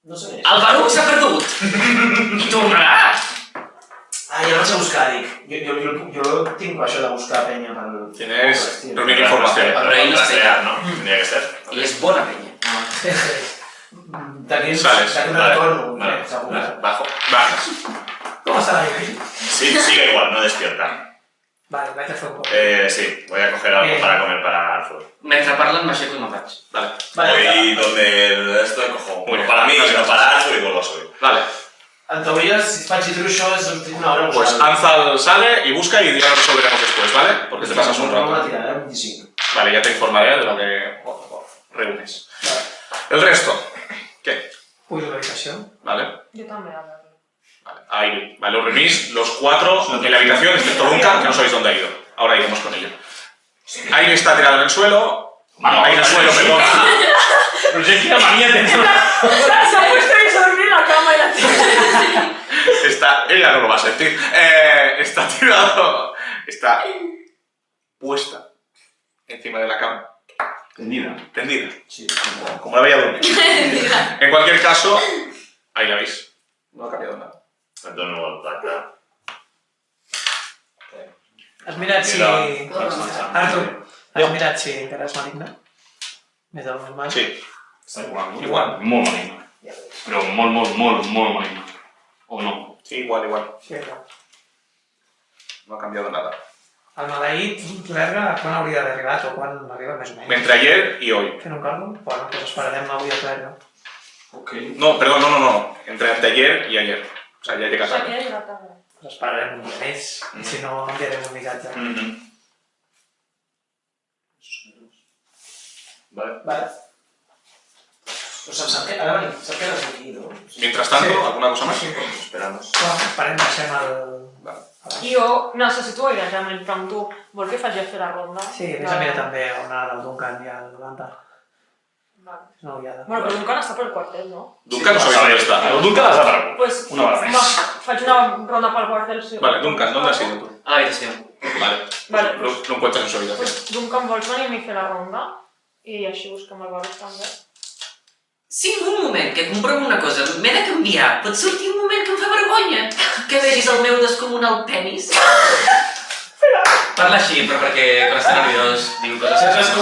No sé. El Baruc s'ha perdut. I tornarà. Ja vaig a buscar, dic. Jo tinc això de buscar penya pel... Tienes reunir información. Però ell no sé. ¿no? Tendría que ser. I és bona penya. D'aquí Sales. un retorno, segur. Bajo. Bajas. ¿Cómo está la vida? Sí, sigue igual, no despierta. Vale, voy a hacer fuego. Sí, voy a coger algo para comer para Arthur. Mentre parlen, m'aixeco i me'n vaig. Vale. Voy donde esto y cojo. Muy bien. Para mí, no para Arthur y vuelvo a subir. Vale. En teoria, si faig i truco això, és una hora Pues Anzal sale y busca y ya lo resolveremos después, ¿vale? Porque te pasas un Una rato. tirada, 25. Vale, ya te informaré de lo que reúnes. El resto. ¿Qué? Pujo a la habitación. Vale. Jo també, a veure. Ahí, vale, os reunís los cuatro en la habitación, excepto Duncan, que no sabéis dónde ha ido. Ahora iremos con ello. Aire está tirado en el suelo. Bueno, en el suelo, perdón. Però ja quina mania tens. S'ha puesto a dormir la cama i la tira. Ella no lo va a sentir. Está tirado. Está puesta encima de la cama. Tendida. Tendida. Sí. Como la veía dormir. En cualquier caso, ahí la veis. No ha cambiado nada. Entonces no vuelvo a estar. Has mirat si... Artur, has mirat si encara és maligne? Més del normal? Sí. Està igual, no? Igual. Molt maligne. Però molt maligne. O no? Sí, igual. Sí, igual. No ha cambiado nada. El maleït, clergue, quan hauria d'haver arribat o quan arriba més o menys? Entre ayer y hoy. Fent un càlcul? Bueno, pues esperarem avui a clergue. Ok. No, perdón, no. Entre anteayer y ayer. O sea, ya llega tarde. Aquí la tarda. Pues esperarem un dia més, i si no, enviarem un missatge. Vale. Pues sap que ara venim, sap que eres aquí, no? Mientras tanto, Sí. ¿alguna cosa más? Esperamos. Bueno, esperem, deixem el... I jo necessito airejar, em pregunto, vol que faci a fer la ronda? Sí, vés a mirar també on ha el Duncan i el Lanta. Vale. És una ullada. Bueno, però Duncan està pel quartel, no? Duncan no sabéis dónde está. El Duncan has aparegut. Pues, Una vegada més. faig una ronda pel quartel, sí. Vale, Duncan, ¿dónde has ido tú? A l'habitació. Vale. Vale, Lo encuentras en su habitación. Pues, Duncan, vols venir a mi a fer la ronda? I així busquem el Baruc també. Sí, un moment, que comprovo una cosa. M'he de canviar. Pot sortir un moment que em fa vergonya. Que vegis el meu descomunal penis. Parla així, però perquè quan està nerviós diu coses... Las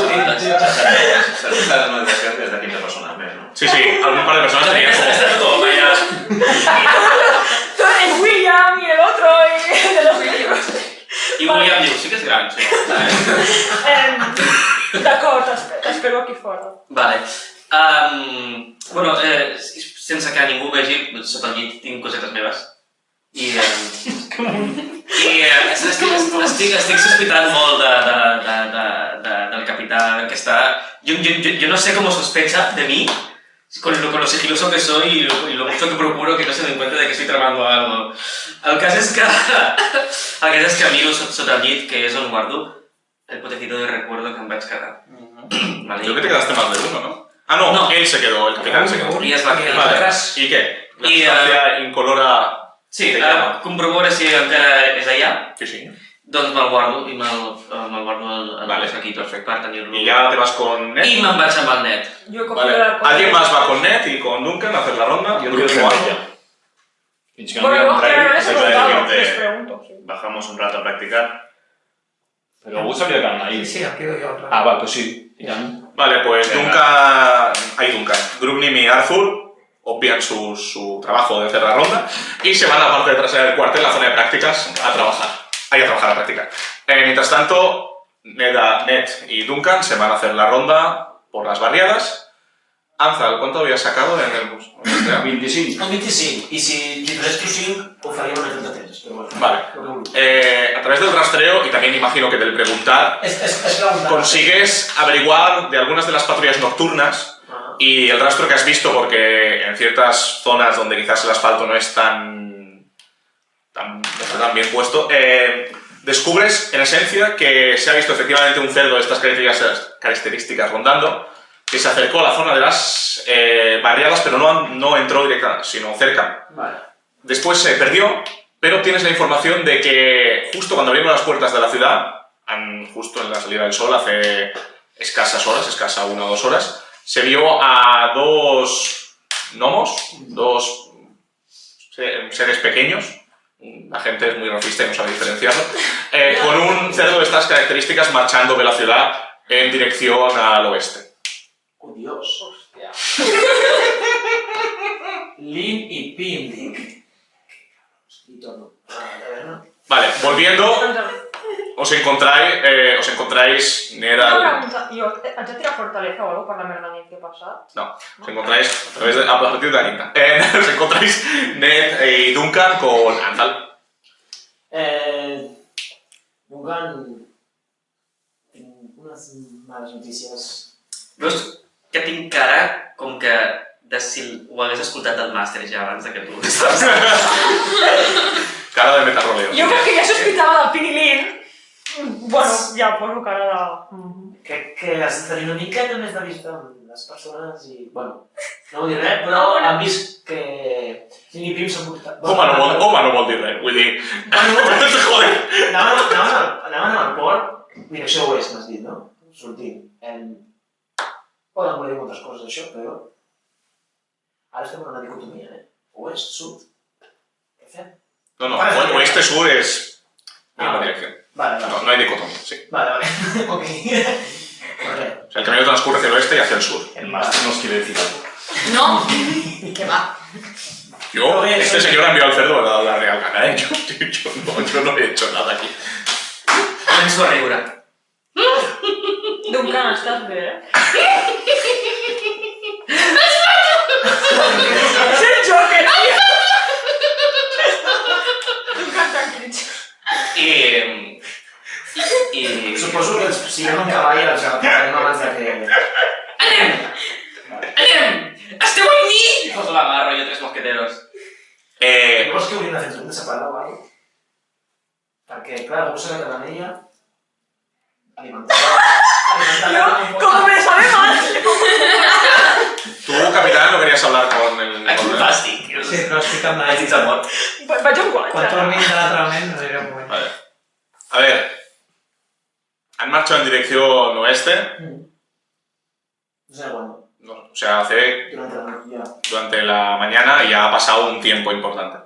notificaciones desde 15 personas, ¿no? Sí, algún par de personas tenían como... Está todo, vaya. Tú eres William y el otro y de los libros. I William diu, sí que és gran, sí. D'acord, t'espero aquí fora. Vale. Bueno, sense que ningú vegi, sota el llit tinc cosetes meves. Estic sospitant molt del capità que està... Yo no sé cómo sospecha de mí, con lo sigiloso que soy y lo mucho que procuro que no se den cuenta de que estoy tramando algo. El cas és que miro sota el llit, que és on guardo el potecito de recuerdo que em vaig quedar. Vale. Creo que te quedaste más de uno, ¿no? Ah, no, él se quedó, el capitán se quedó. I es va quedar. Vale, ¿y qué? La sustancia incolora... Sí, comprovo ara si encara és allà. Sí. Doncs me'l guardo i me'l guardo al saquito per tenir-lo. Y ya te vas con Ned. I me'n vaig amb el Ned. Vale. Alguien más va con Ned y con Duncan a hacer la ronda. Jo crec que ja. Fins que no Bueno, hi ha no, un que trail, no les he preguntado, les pregunto, sí. Bajamos un rato a practicar. Però algú s'hauria de quedar ahí. Sí, em quedo jo. Ah, va, pues sí. Vale, pues Duncan... Grubnim y Arthur obvian su trabajo de hacer la ronda y se van a la parte de trasera del cuartel, la zona de prácticas, a trabajar. Ahí a trabajar, a practicar. Mientras tanto, Ned y Duncan se van a hacer la ronda por las barriadas. Anzal, ¿cuánto habías sacado en el bus? 25. Un 25. I si titulés tu 5, ho faríem en el de temps. Però bueno. Vale. A través del rastreo y también imagino que del preguntar, consigues averiguar de algunas de las patrullas nocturnas y el rastro que has visto, porque en ciertas zonas donde quizás el asfalto no es tan bien puesto, descubres en esencia que se ha visto efectivamente un cerdo de estas características rondando, que se acercó a la zona de las barriadas, pero no entró directamente, sino cerca. Vale. Después se perdió, pero obtienes la información de que justo cuando abrimos las puertas de la ciudad, justo en la salida del sol, hace escasa 1 o 2 horas, se vio a 2 gnomos, 2 seres pequeños, la gente es muy racista y no sabe diferenciarlo, con un cerdo de estas características marchando de la ciudad en dirección al oeste. ¡Oh, Dios! Hostia. Lin y Pindic. Y todo. Vale, volviendo, os encontráis Ned Una pregunta, jo, haig de tirar fortaleza o algo per la merda nit que he passat? No, os encontráis a partir de la quinta. Os encontráis Ned y Duncan con Andal. Duncan... Tinc unes males notícies. Veus que tinc cara com que si ho hagués escoltat el màster ja abans que tu. Cara de metarroleo. Jo com que ja sospitava del Pinilín, bueno, ja poso cara de... Crec que has de tenir una miqueta més de vista amb les persones i... Bueno, no vull dir res, però han vist que... Lin i Pim s'han portat... Home no vol dir res, vull dir... Joder! Anaven al port, direcció oest, m'has dit, no? Sortint. Poden voler dir moltes coses d'això, però... Ara estem en una dicotomia, Oest, sud. Què fem? No, oeste-sur es misma dirección. Vale. No hay dicotomía, sí. Vale. Ok. O sea, el camino transcurre hacia el oeste y hacia el sur. El máster nos quiere decir algo. No, que va. Este señor ha enviado al cerdo a la Real Gana, yo no he hecho nada aquí. Començo a riure. Duncan, estàs bé, És el Joker, tio! Duncan, tranquil·litza. Suposo que si anem amb cavall els agafarem abans que... Anem! Esteu amb mi! Poso la mà, rotllo Tres Mosqueteros. Vols que hauríem de fer un de separar o alguna cosa? Perquè, clar, algú s'ha quedat amb ella... Yo, como me sabe mal. Tú, capitán, no querías hablar con el... Fàstic. Sí, però explica'm la Has dit el mort. Vaig a un guany. Quan tornin de l'altrament, no diré un moment. Vale. A ver, han marchado en dirección oeste. No sé cuándo. No, o sea, durante la mañana ya ha pasado un tiempo importante.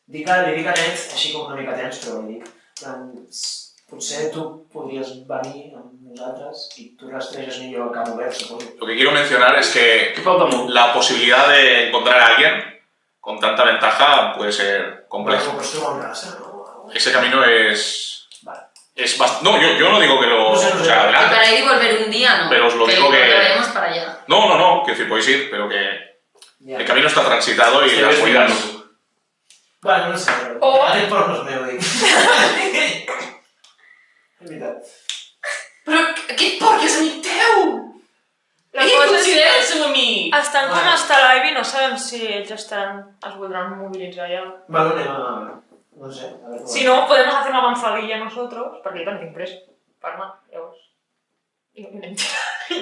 Li dic a Ned, així com una mica tens, però li dic... Potser tu podries venir amb nosaltres i tu rastreges millor el camp obert, suposo. Lo que quiero mencionar es que la posibilidad de encontrar a alguien con tanta ventaja puede ser complejo. Ese camino es... No, yo no digo que lo... O sea, adelante. Que para ir y volver un día, no. Pero os lo digo que... volveremos para allá. No, quiero decir, podéis ir, pero que... El camino está transitado y las huellas... Bueno, no sé, aquest port no és meu, dic. És veritat. Però aquest porc és amic teu! Ell considera el seu amic! Estan com està l'Ivy, no sabem si ells es voldran mobilitzar ja. Bueno, anem a... No sé, a ver... Si no, podemos hacer una avanzadilla nosotros, perquè jo també tinc pressa per anar, llavors...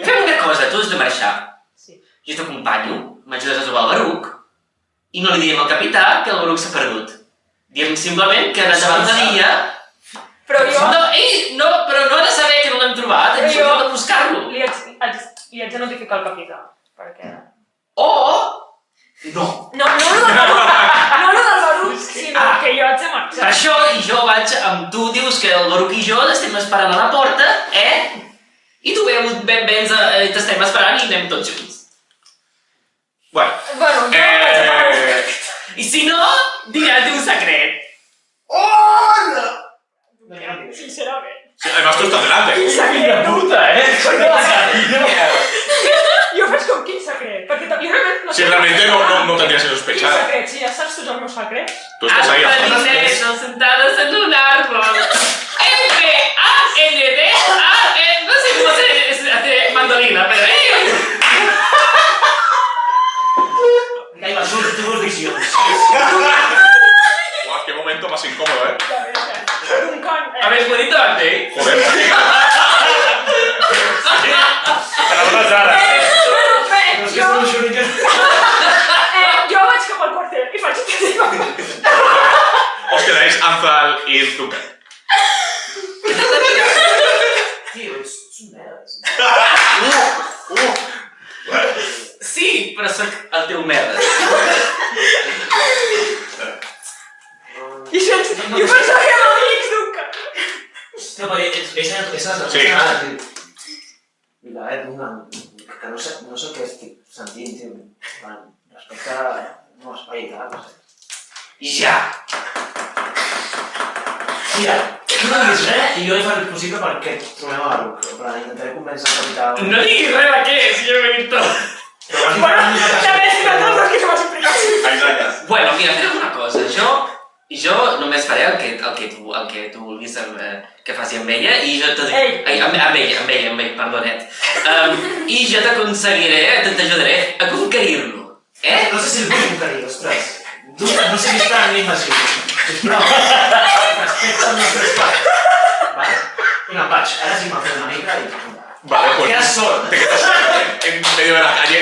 Fem una cosa, tu has de marxar. Sí. Jo t'acompanyo, m'ajudes a trobar el Baruc, i no li diem al capità que el Baruc s'ha perdut. Diem simplement que ha anat abans de dia... Però jo... No, però no ha de saber que no l'hem trobat, hem sortit a buscar-lo. Li haig de notificar al capità, perquè... O... No. No lo del Baruc, sinó que jo haig de marxar. Per això jo vaig amb tu, dius que el Baruc i jo l'estem esperant a la porta, I tu t'estem esperant i anem tots junts. Bueno, I si no, diré-te un secret. Hola! Sincerament. Sí, además tú estás delante. Secret, puta, Jo faig com quin secret, perquè jo realment no sé... Si realmente no tendrías que sospechar. Quin secret? Si ja saps tots els meus secrets. Tú estás ahí a Antoninetos sentados en un árbol. M-A-N-D-A-N... No sé cómo se hace mandolina, pero... Ahí va, tus visiones. Guau, qué momento más incómodo, ¿Habéis bonito antes? Joder. Jo vaig cap al quartel i faig... James Duncan. Tio, ets un merda. Sí, però sóc el teu merda. I jo pensava que era l'Ix Duncan. No, perquè és la Sí. Mira, que no sé què estic sentint, tio. Respecte al meu espai i tal, no sé. I ja! Mira, tu no diguis res i jo he fet el possible perquè trobem a Baruch, però intentaré convèncer el capità... No diguis res de què, si jo he dit tot. Bueno, també és una cosa que se m'ha explicat. Exacte. Bueno, mira, fem una cosa. Jo només faré el que tu vulguis que faci amb ella i jo t'ho dic... Amb ell, perdonet. I jo t'ajudaré a conquerir-lo. No sé si el vull conquerir, ostres. No siguis tan invasiu. Sisplau, respecta el nostre espai. Vale? Vinga, vaig, ara sí m'ha fet una mica i... Vale, pues... Quedas sol. Te quedas en medio de la calle.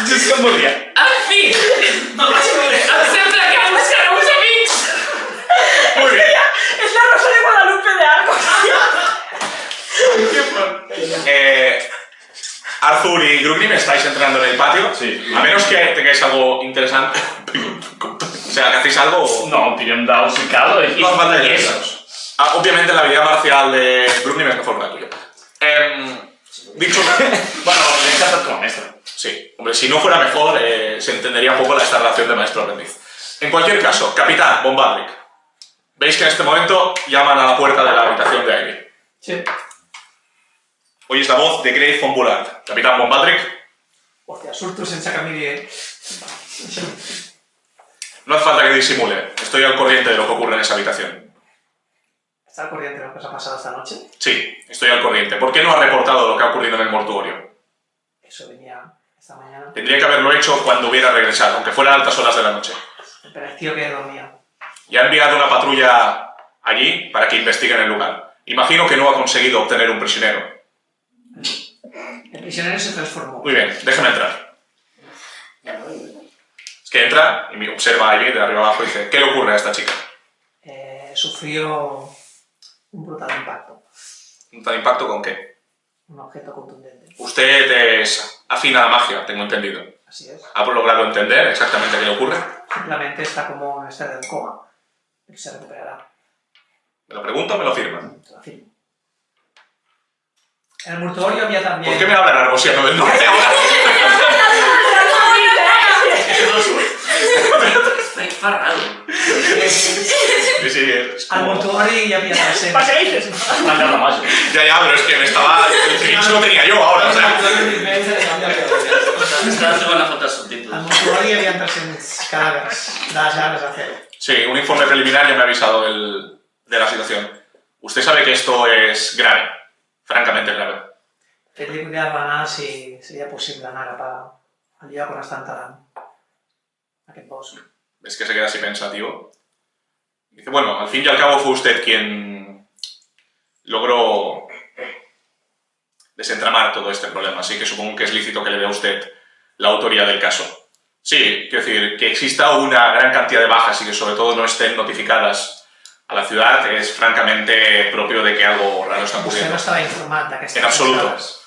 Jo és que em volia. En fi! No vaig veure. Em sembla que buscaré uns amics! Muy bien. És la Rosa de Guadalupe de Argos. Arthur y Grugrim estáis entrando en el patio. Sí. A menos que tengáis algo interesante. O sea, que hacéis algo. No, tirem daus i cal i... No hace falta que daos. Obviamente la habilidad marcial de Grugrim es mejor que la tuya. Dicho. Bueno, l'he encantat com a mestre. Sí, hombre, si no fuera mejor, se entendería un poco esta relación de maestro-aprendiz. En cualquier caso, Capitán Von Badrick. Veis que en este momento llaman a la puerta de la habitación de Ivy. Sí. Oís la voz de Grave von Bullard. Capitán Von Badrick. Hòstia, surto sense que miri... No hace falta que disimule. Estoy al corriente de lo que ocurre en esa habitación. ¿Está al corriente de lo que os ha pasado esta noche? Sí, estoy al corriente. ¿Por qué no ha reportado lo que ha ocurrido en el mortuorio? Eso venía esta mañana. Tendría que haberlo hecho cuando hubiera regresado, aunque fuera a altas horas de la noche. Me pareció que dormía. Ya ha enviado una patrulla allí para que investiguen el lugar. Imagino que no ha conseguido obtener un prisionero. El prisionero se transformó. Muy bien, déjame entrar. Es que entra y me observa a Ivy de arriba abajo y dice: ¿qué le ocurre a esta chica? Sufrió un brutal impacto. ¿Un tal impacto con qué? Un objeto contundente. Usted es afín a la magia, tengo entendido. Así es. ¿Ha logrado entender exactamente qué le ocurre? Simplemente está como en estado de coma. Pero se recuperará. ¿Me lo pregunta o me lo firma? Te lo afirmo. En el mortuorio había también... ¿Por qué me hablan argosiano del norte ahora? Fa raro. Sí, sí, es Al como... mortuorio hi havia present... Per què dices? M'han de la màgia. Ya, pero es que me estaba... El cringe lo tenía yo ahora, o sea... Estava trobant la foto del subtítol. Al mortuorio hi havia presents cadàvers de les llaves de acero. Sí, un informe preliminar ya me ha avisado de la situación. Usted sabe que esto es grave, francamente grave. Fet-li cuidar anar si seria possible anar cap al lloc on està enterrant aquest bosc. ¿Ves que se queda así pensativo? Dice, bueno, al fin y al cabo fue usted quien logró desentramar todo este problema, así que supongo que es lícito que le dé a usted la autoría del caso. Sí, quiero decir, que exista una gran cantidad de bajas y que sobre todo no estén notificadas a la ciudad es francamente propio de que algo raro está Vostè ocurriendo. no estava informat d'aquestes En absoluto. dades.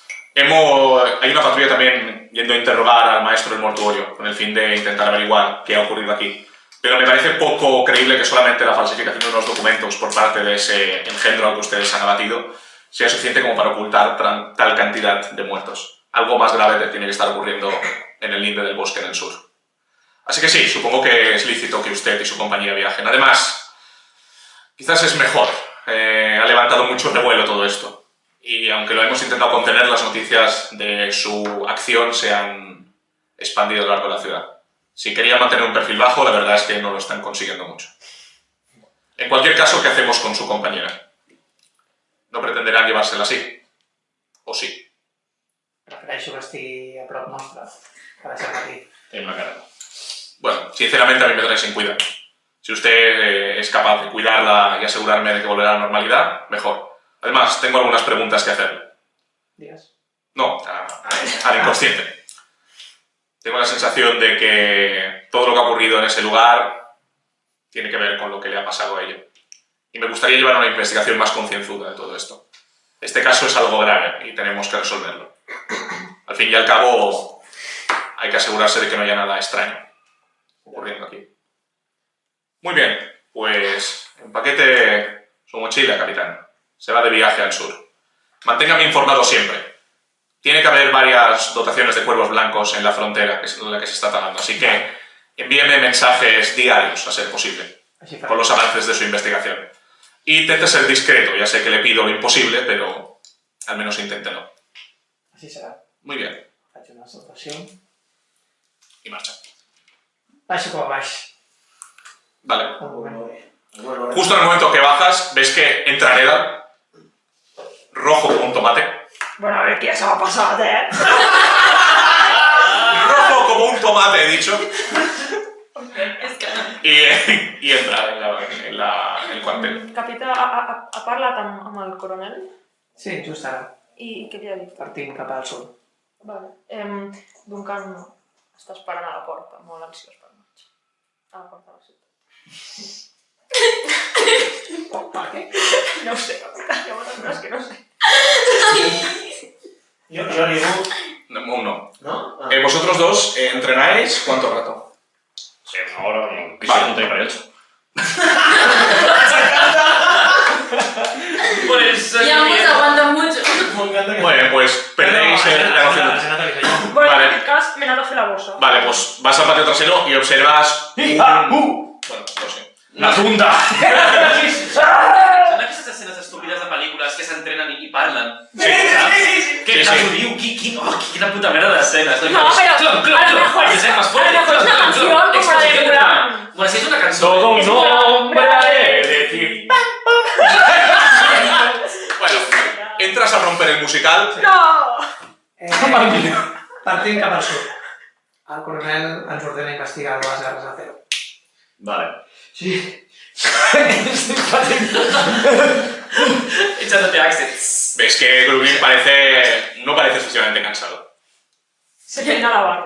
Hay una patrulla también yendo a interrogar al maestro del mortuorio con el fin de intentar averiguar qué ha ocurrido aquí. Pero me parece poco creíble que solamente la falsificación de unos documentos por parte de ese engendro al que ustedes han abatido sea suficiente como para ocultar tal cantidad de muertos. Algo más grave tiene que estar ocurriendo en el linde del bosque en el sur. Así que sí, supongo que es lícito que usted y su compañía viajen. Además, quizás es mejor. Ha levantado mucho revuelo todo esto. Y aunque lo hemos intentado contener, las noticias de su acción se han expandido a lo largo de la ciudad. Si querían mantener un perfil bajo, la verdad es que no lo están consiguiendo mucho. En cualquier caso, ¿qué hacemos con su compañera? ¿No pretenderán llevársela así? ¿O sí? Prefereixo que estigui a prop nostre, que deixar aquí. Té una cara. Bueno, sinceramente a mí me trae sin cuidar. Si usted es capaz de cuidarla y asegurarme de que volverá a la normalidad, mejor. Además, tengo algunas preguntas que hacerle. Digues. No, al inconsciente. Tengo la sensación de que todo lo que ha ocurrido en ese lugar tiene que ver con lo que le ha pasado a ella. Y me gustaría llevar una investigación más concienzuda de todo esto. Este caso es algo grave y tenemos que resolverlo. Al fin y al cabo, hay que asegurarse de que no haya nada extraño ocurriendo aquí. Muy bien, pues empaquete su mochila, capitán. Se va de viaje al sur. Manténgame informado siempre. Tiene que haber varias dotaciones de cuervos blancos en la frontera en la que se está talando, así que envíeme mensajes diarios, a ser posible, con los avances de su investigación. Y intente ser discreto, ya sé que le pido lo imposible, pero al menos inténtelo. Així serà. Muy bien. Faig una salutació. Y marcha. Baixo com a baix. Vale. Un moment. Justo en el momento que bajas, ves que entra Neda, rojo como un tomate. Bueno, a ver, ¿qué se ha pasado, Rojo como un tomate, he dicho. És que no. Y entra en el cuartel. Capità, ha parlat amb el coronel? Sí, just ara. I què li ha dit? Partim cap al sud. Vale. Duncan està esperant a la porta, molt ansiós per marxar. A la porta de la ciutat. Per què? No ho sé, capità, llavors és que no sé. Yo digo... No. ¿No? ¿Vosotros dos entrenáis cuánto rato? Sí, una hora, no. Vale. 38. Por eso... Ya hemos aguantado mucho. Muy bien, pues perdéis la noción. Bueno, Vale. en aquest cas m'he anat a fer la bossa. Vale, pues vas al patio trasero y observas Bueno, no sé. La tunda! Són aquestes escenes estúpides de pel·lícules que s'entrenen i parlen. Sí, Que ho diu? Quina puta merda d'escenes. No, pero a lo mejor es una canción como la de Mulan. Bueno, si és una cançó... Todo un nombre de ti. Bueno, entras a romper el musical. No! Partim cap al sud. El coronel ens ordena investigar les guerres de Cero. Vale. Sí. Echándote accents. Ves que Grubin no parece excesivamente cansado. Se peina la barba.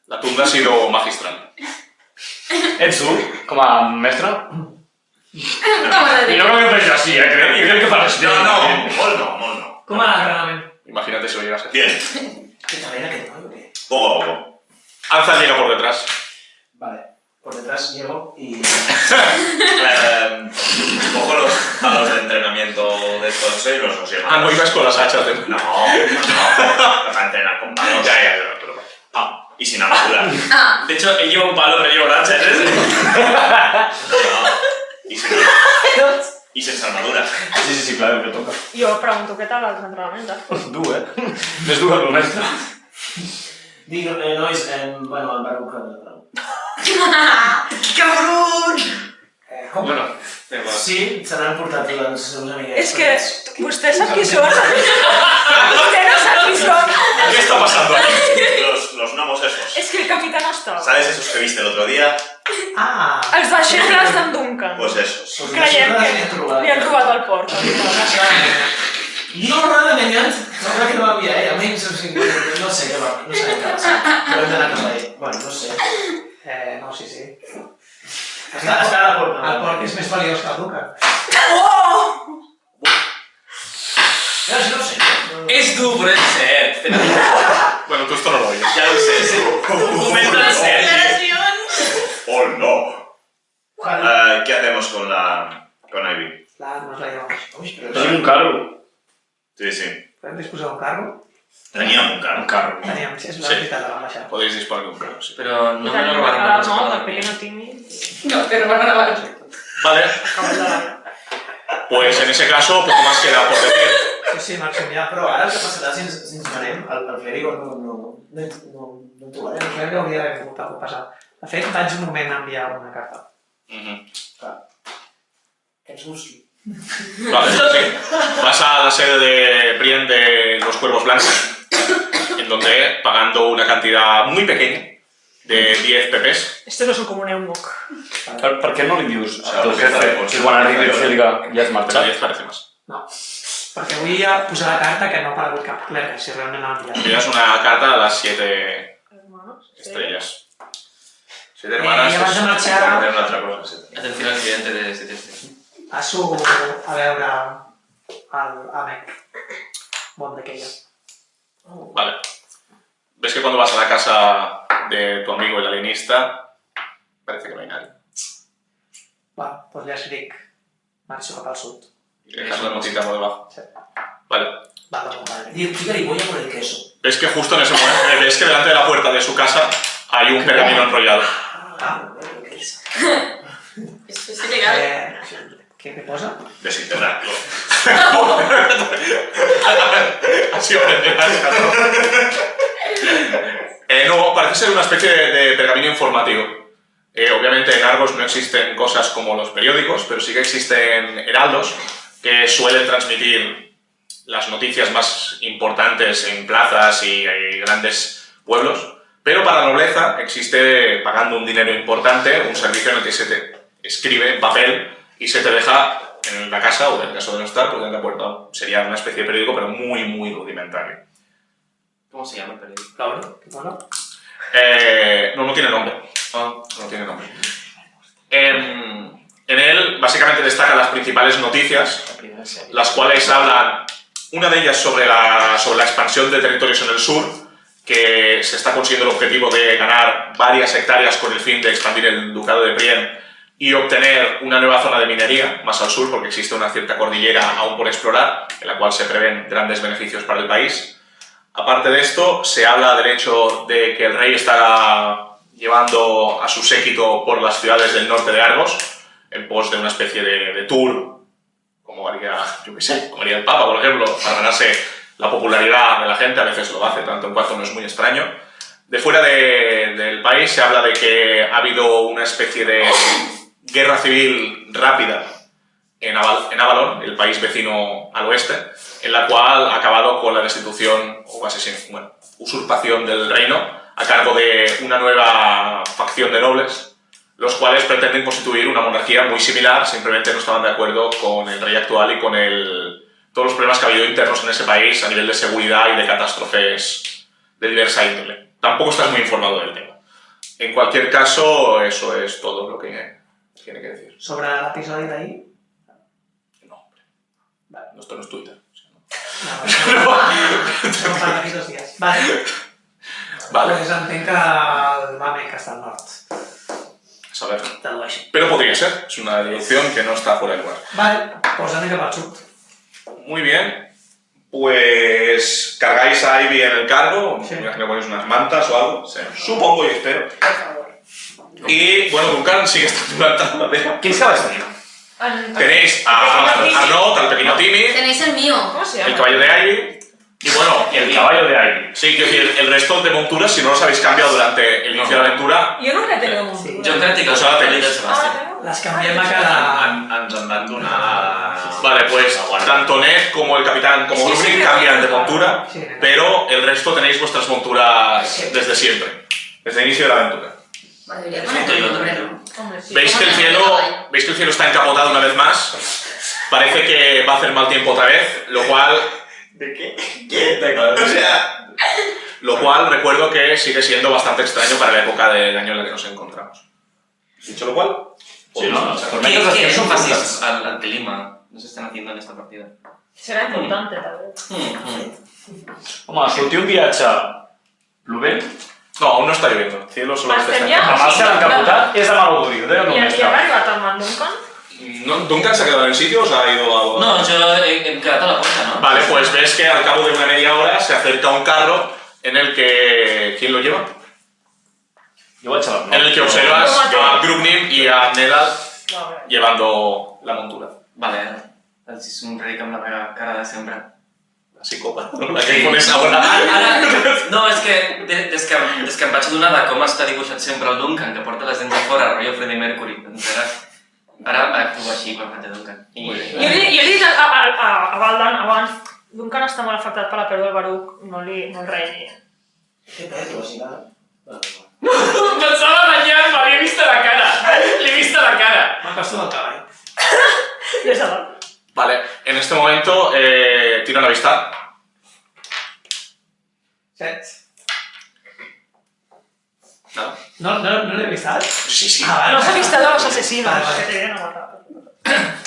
La tunda ha sido magistral. Ets tu, com a mestre? Com la I no crec que facis així, jo crec que faràs bé. Molt no. Com a l'entrenament? Imagínate si lo llegas a hacer. Bien, ¿Qué tal era que no? ¿Qué? poco a poco. Anza llega por detrás. Vale. Por detrás llego y... Cojo los palos de entrenamiento de estos y los llevo. Ah, no ibas con las hachas de... No. Para entrenar con palos. Ya, pero... Y sin armadura. De hecho, él lleva un palo, pero lleva un hacha, ¿eh? No. Y sin armadura. Sí, claro, que toca. Jo pregunto què tal els entrenaments. Dur, Més dur que el mestre. Digo, nois, bueno, el barco que... Cabrón! Bueno, Sí, se n'han portat les seus amigues. És que vostè sap qui són? Vostè no sap qui són? ¿qué está pasando aquí? Los gnomos esos. És que el capità no estava. ¿Sabes esos que viste el otro día? Ah! Els deixebles d'en Duncan. Pues esos. Pues Creiem que deixebles li han robat el port. No, res d'enganyat. Sembla que no va enviar ell. Almenys, o sigui, no sé què va passar. Però hem d'anar cap a ell. Bueno, no sé. No, sí. Està a la porta. El porc és més valiós que el Duncan. No sé. És dur, però és cert. Bueno, tú esto no lo oyes. Ja ho sé, sí. Un moment de cert. ¡Oh, no! ¿Qué hacemos con Ivy? Nos la llevamos. Uy, però... Tenim un carro. Sí. Podem disposar d'un carro? Teníem un carro. Teníem, sí, és la Sí. veritat de l'ambaixada. Podéis disparar con un carro, sí. Però no me Tenim lo una robaron. cara nou, de pequeño Timmy. No, pero van a grabar. Vale, Cavall de la... pues en ese caso, poco más queda por decir. Sí, marxem ja, Però ara el que passarà si ens anem, el Clérigo no trobarem. el que hauria d'haver vingut a passar. De fet, vaig un moment a enviar una carta. Que ens busqui. Vale, sí. Vas a la sede de Brienne de los Cuervos Blancos, en donde, pagando una cantidad muy pequeña, de 10 pepes, Este no és un común eunuc. Per què no li dius O sea, al teu porque jefe está que quan arribi el Helga ja has pero marxat? 10 parece más. No. Perquè vull posar la carta que no ha aparegut cap clergue, si realment l'ha enviat. Envías una carta a las 7 Hermanos. estrellas. 7 hermanas. I abans de marxar, Era una altra cosa. Sí. Atención al cliente de Sitges. Passo a veure l'Àmec Bondequella. Vale. Ves que cuando vas a la casa de tu amigo el alienista, parece que no hay nadie. Bueno, doncs ja escric. Marxo cap al sud. Y dejas la notita por debajo. Sí. Vale. Vale. Fíjate, voy a por el queso. Ves que justo en ese momento, ves que delante de la puerta de su casa hay un pergamino enrollado. ¿Qué es? Es ilegal. Què posa? Desintegrarlo. Así aprenderás, no, parece ser una especie de pergamino informativo. Obviamente en Argos no existen cosas como los periódicos, pero sí que existen heraldos que suelen transmitir las noticias más importantes en plazas y grandes pueblos. Pero para la nobleza existe, pagando un dinero importante, un servicio en el que se te escribe en papel y se te deja en la casa, o en el caso de no estar, pues en la puerta. Sería una especie de periódico, pero muy, muy rudimentario. ¿Cómo se llama el periódico? Laura, ¿qué pone? No tiene nombre. No tiene nombre. En él, básicamente, destacan las principales noticias, las cuales hablan, una de ellas sobre la expansión de territorios en el sur, que se está consiguiendo el objetivo de ganar varias hectáreas con el fin de expandir el ducado de Brienne y obtener una nueva zona de minería más al sur, porque existe una cierta cordillera aún por explorar, en la cual se prevén grandes beneficios para el país. Aparte de esto, se habla del hecho de que el rey está llevando a su séquito por las ciudades del norte de Argos, en pos de una especie de tour, como haría, yo qué sé, como haría el Papa, por ejemplo, para ganarse la popularidad de la gente. A veces lo hace, tanto en cuanto no es muy extraño. De fuera del país se habla de que ha habido una especie de guerra civil rápida en Avalon, el país vecino al oeste, en la cual ha acabado con la destitución o usurpación del reino a cargo de una nueva facción de nobles, los cuales pretenden constituir una monarquía muy similar, simplemente no estaban de acuerdo con el rey actual y con todos los problemas que ha habido internos en ese país a nivel de seguridad y de catástrofes de diversa índole. Tampoco estás muy informado del tema. En cualquier caso, eso es todo lo que tiene que decir. Sobre l'episodi d'ahir? No, hombre. Vale, esto no es Twitter. No fa d'aquí 2 dies. Vale. Pues entenc que el Màmec està al nord. A saber. Dedueixo. Pero podría ser. Es una deducción que no está fuera de lugar. Vale, pues anem cap al sud. Muy bien. Pues cargáis a Ivy en el cargo. Sí. Me imagino que ponéis unas mantas o algo. Sí. Supongo y espero. Por favor. Y bueno, Duncan sigue estando plantado la madera. Quins cavalls tenim? Tenéis a Arnaud, al pequeño Timmy, Tenéis el mío. ¿Cómo se el llama? caballo de Ivy. Y bueno, El caballo de Ivy. sí, quiero decir, el resto de monturas, si no los habéis cambiado durante el inicio de la aventura, Jo no he tenido montura. Sí. Jo crec que Pues ara tenéis. del Sebastián. Les canviem a cada... Ens han dat donar... vale, pues tanto Ned como el capitán como Grubnik cambian de montura, Sí. pero el resto tenéis vuestras monturas desde siempre, desde el inicio de la aventura. Vale, debería Perfecto, poner yo el nombre, también. ¿no? Hombre, sí. ¿Veis que el cielo está encapotado una vez más? Parece que va a hacer mal tiempo otra vez, lo cual... ¿De qué? O sea... Lo cual recuerdo que sigue siendo bastante extraño para la época del año en la que nos encontramos. ¿Dicho lo cual? Sí, no, ¿Qué énfasis al clima nos están haciendo en esta partida? Será importante, tal vez. Home, sortir un viatge plovent, No, aún no está lloviendo. El cielo solo está Estem ja... amb el cel encapotat, és de mal auguri, ho deia el I meu ha mestre. arribat amb en Duncan? ¿No? ¿Duncan se ha quedado en el sitio o se ha ido a...? No, yo he quedado a la puerta, ¿no? Vale, pues ves que al cabo de una media hora se acerca un carro en el que... ¿Quién lo lleva? Jo vaig a les 9. En el que observas a Grubnik y a Nedal Vale. llevando la montura. Vale, els somric amb la meva cara de sempre. La psicòpata, no? La que pones ahora. Ara, no, és que des que em vaig adonar de com està dibuixat sempre el Duncan, que porta les dents a fora, rotllo Freddie Mercury, doncs ara actuo així quan faig a Duncan. Jo li he dit a Valdan abans, Duncan està molt afectat per la pèrdua del Baruch, no el rei. Què perd, si nada? Pensava banyar-me, li he vist a la cara. Li he vist a la cara. M'ha costat el cavall. Ja està dalt. Vale, en este momento tira una vista. 7. Nada. No l'he avisat? Sí. No s'ha vist a los asesinos. Vale. Que te vienen a matar.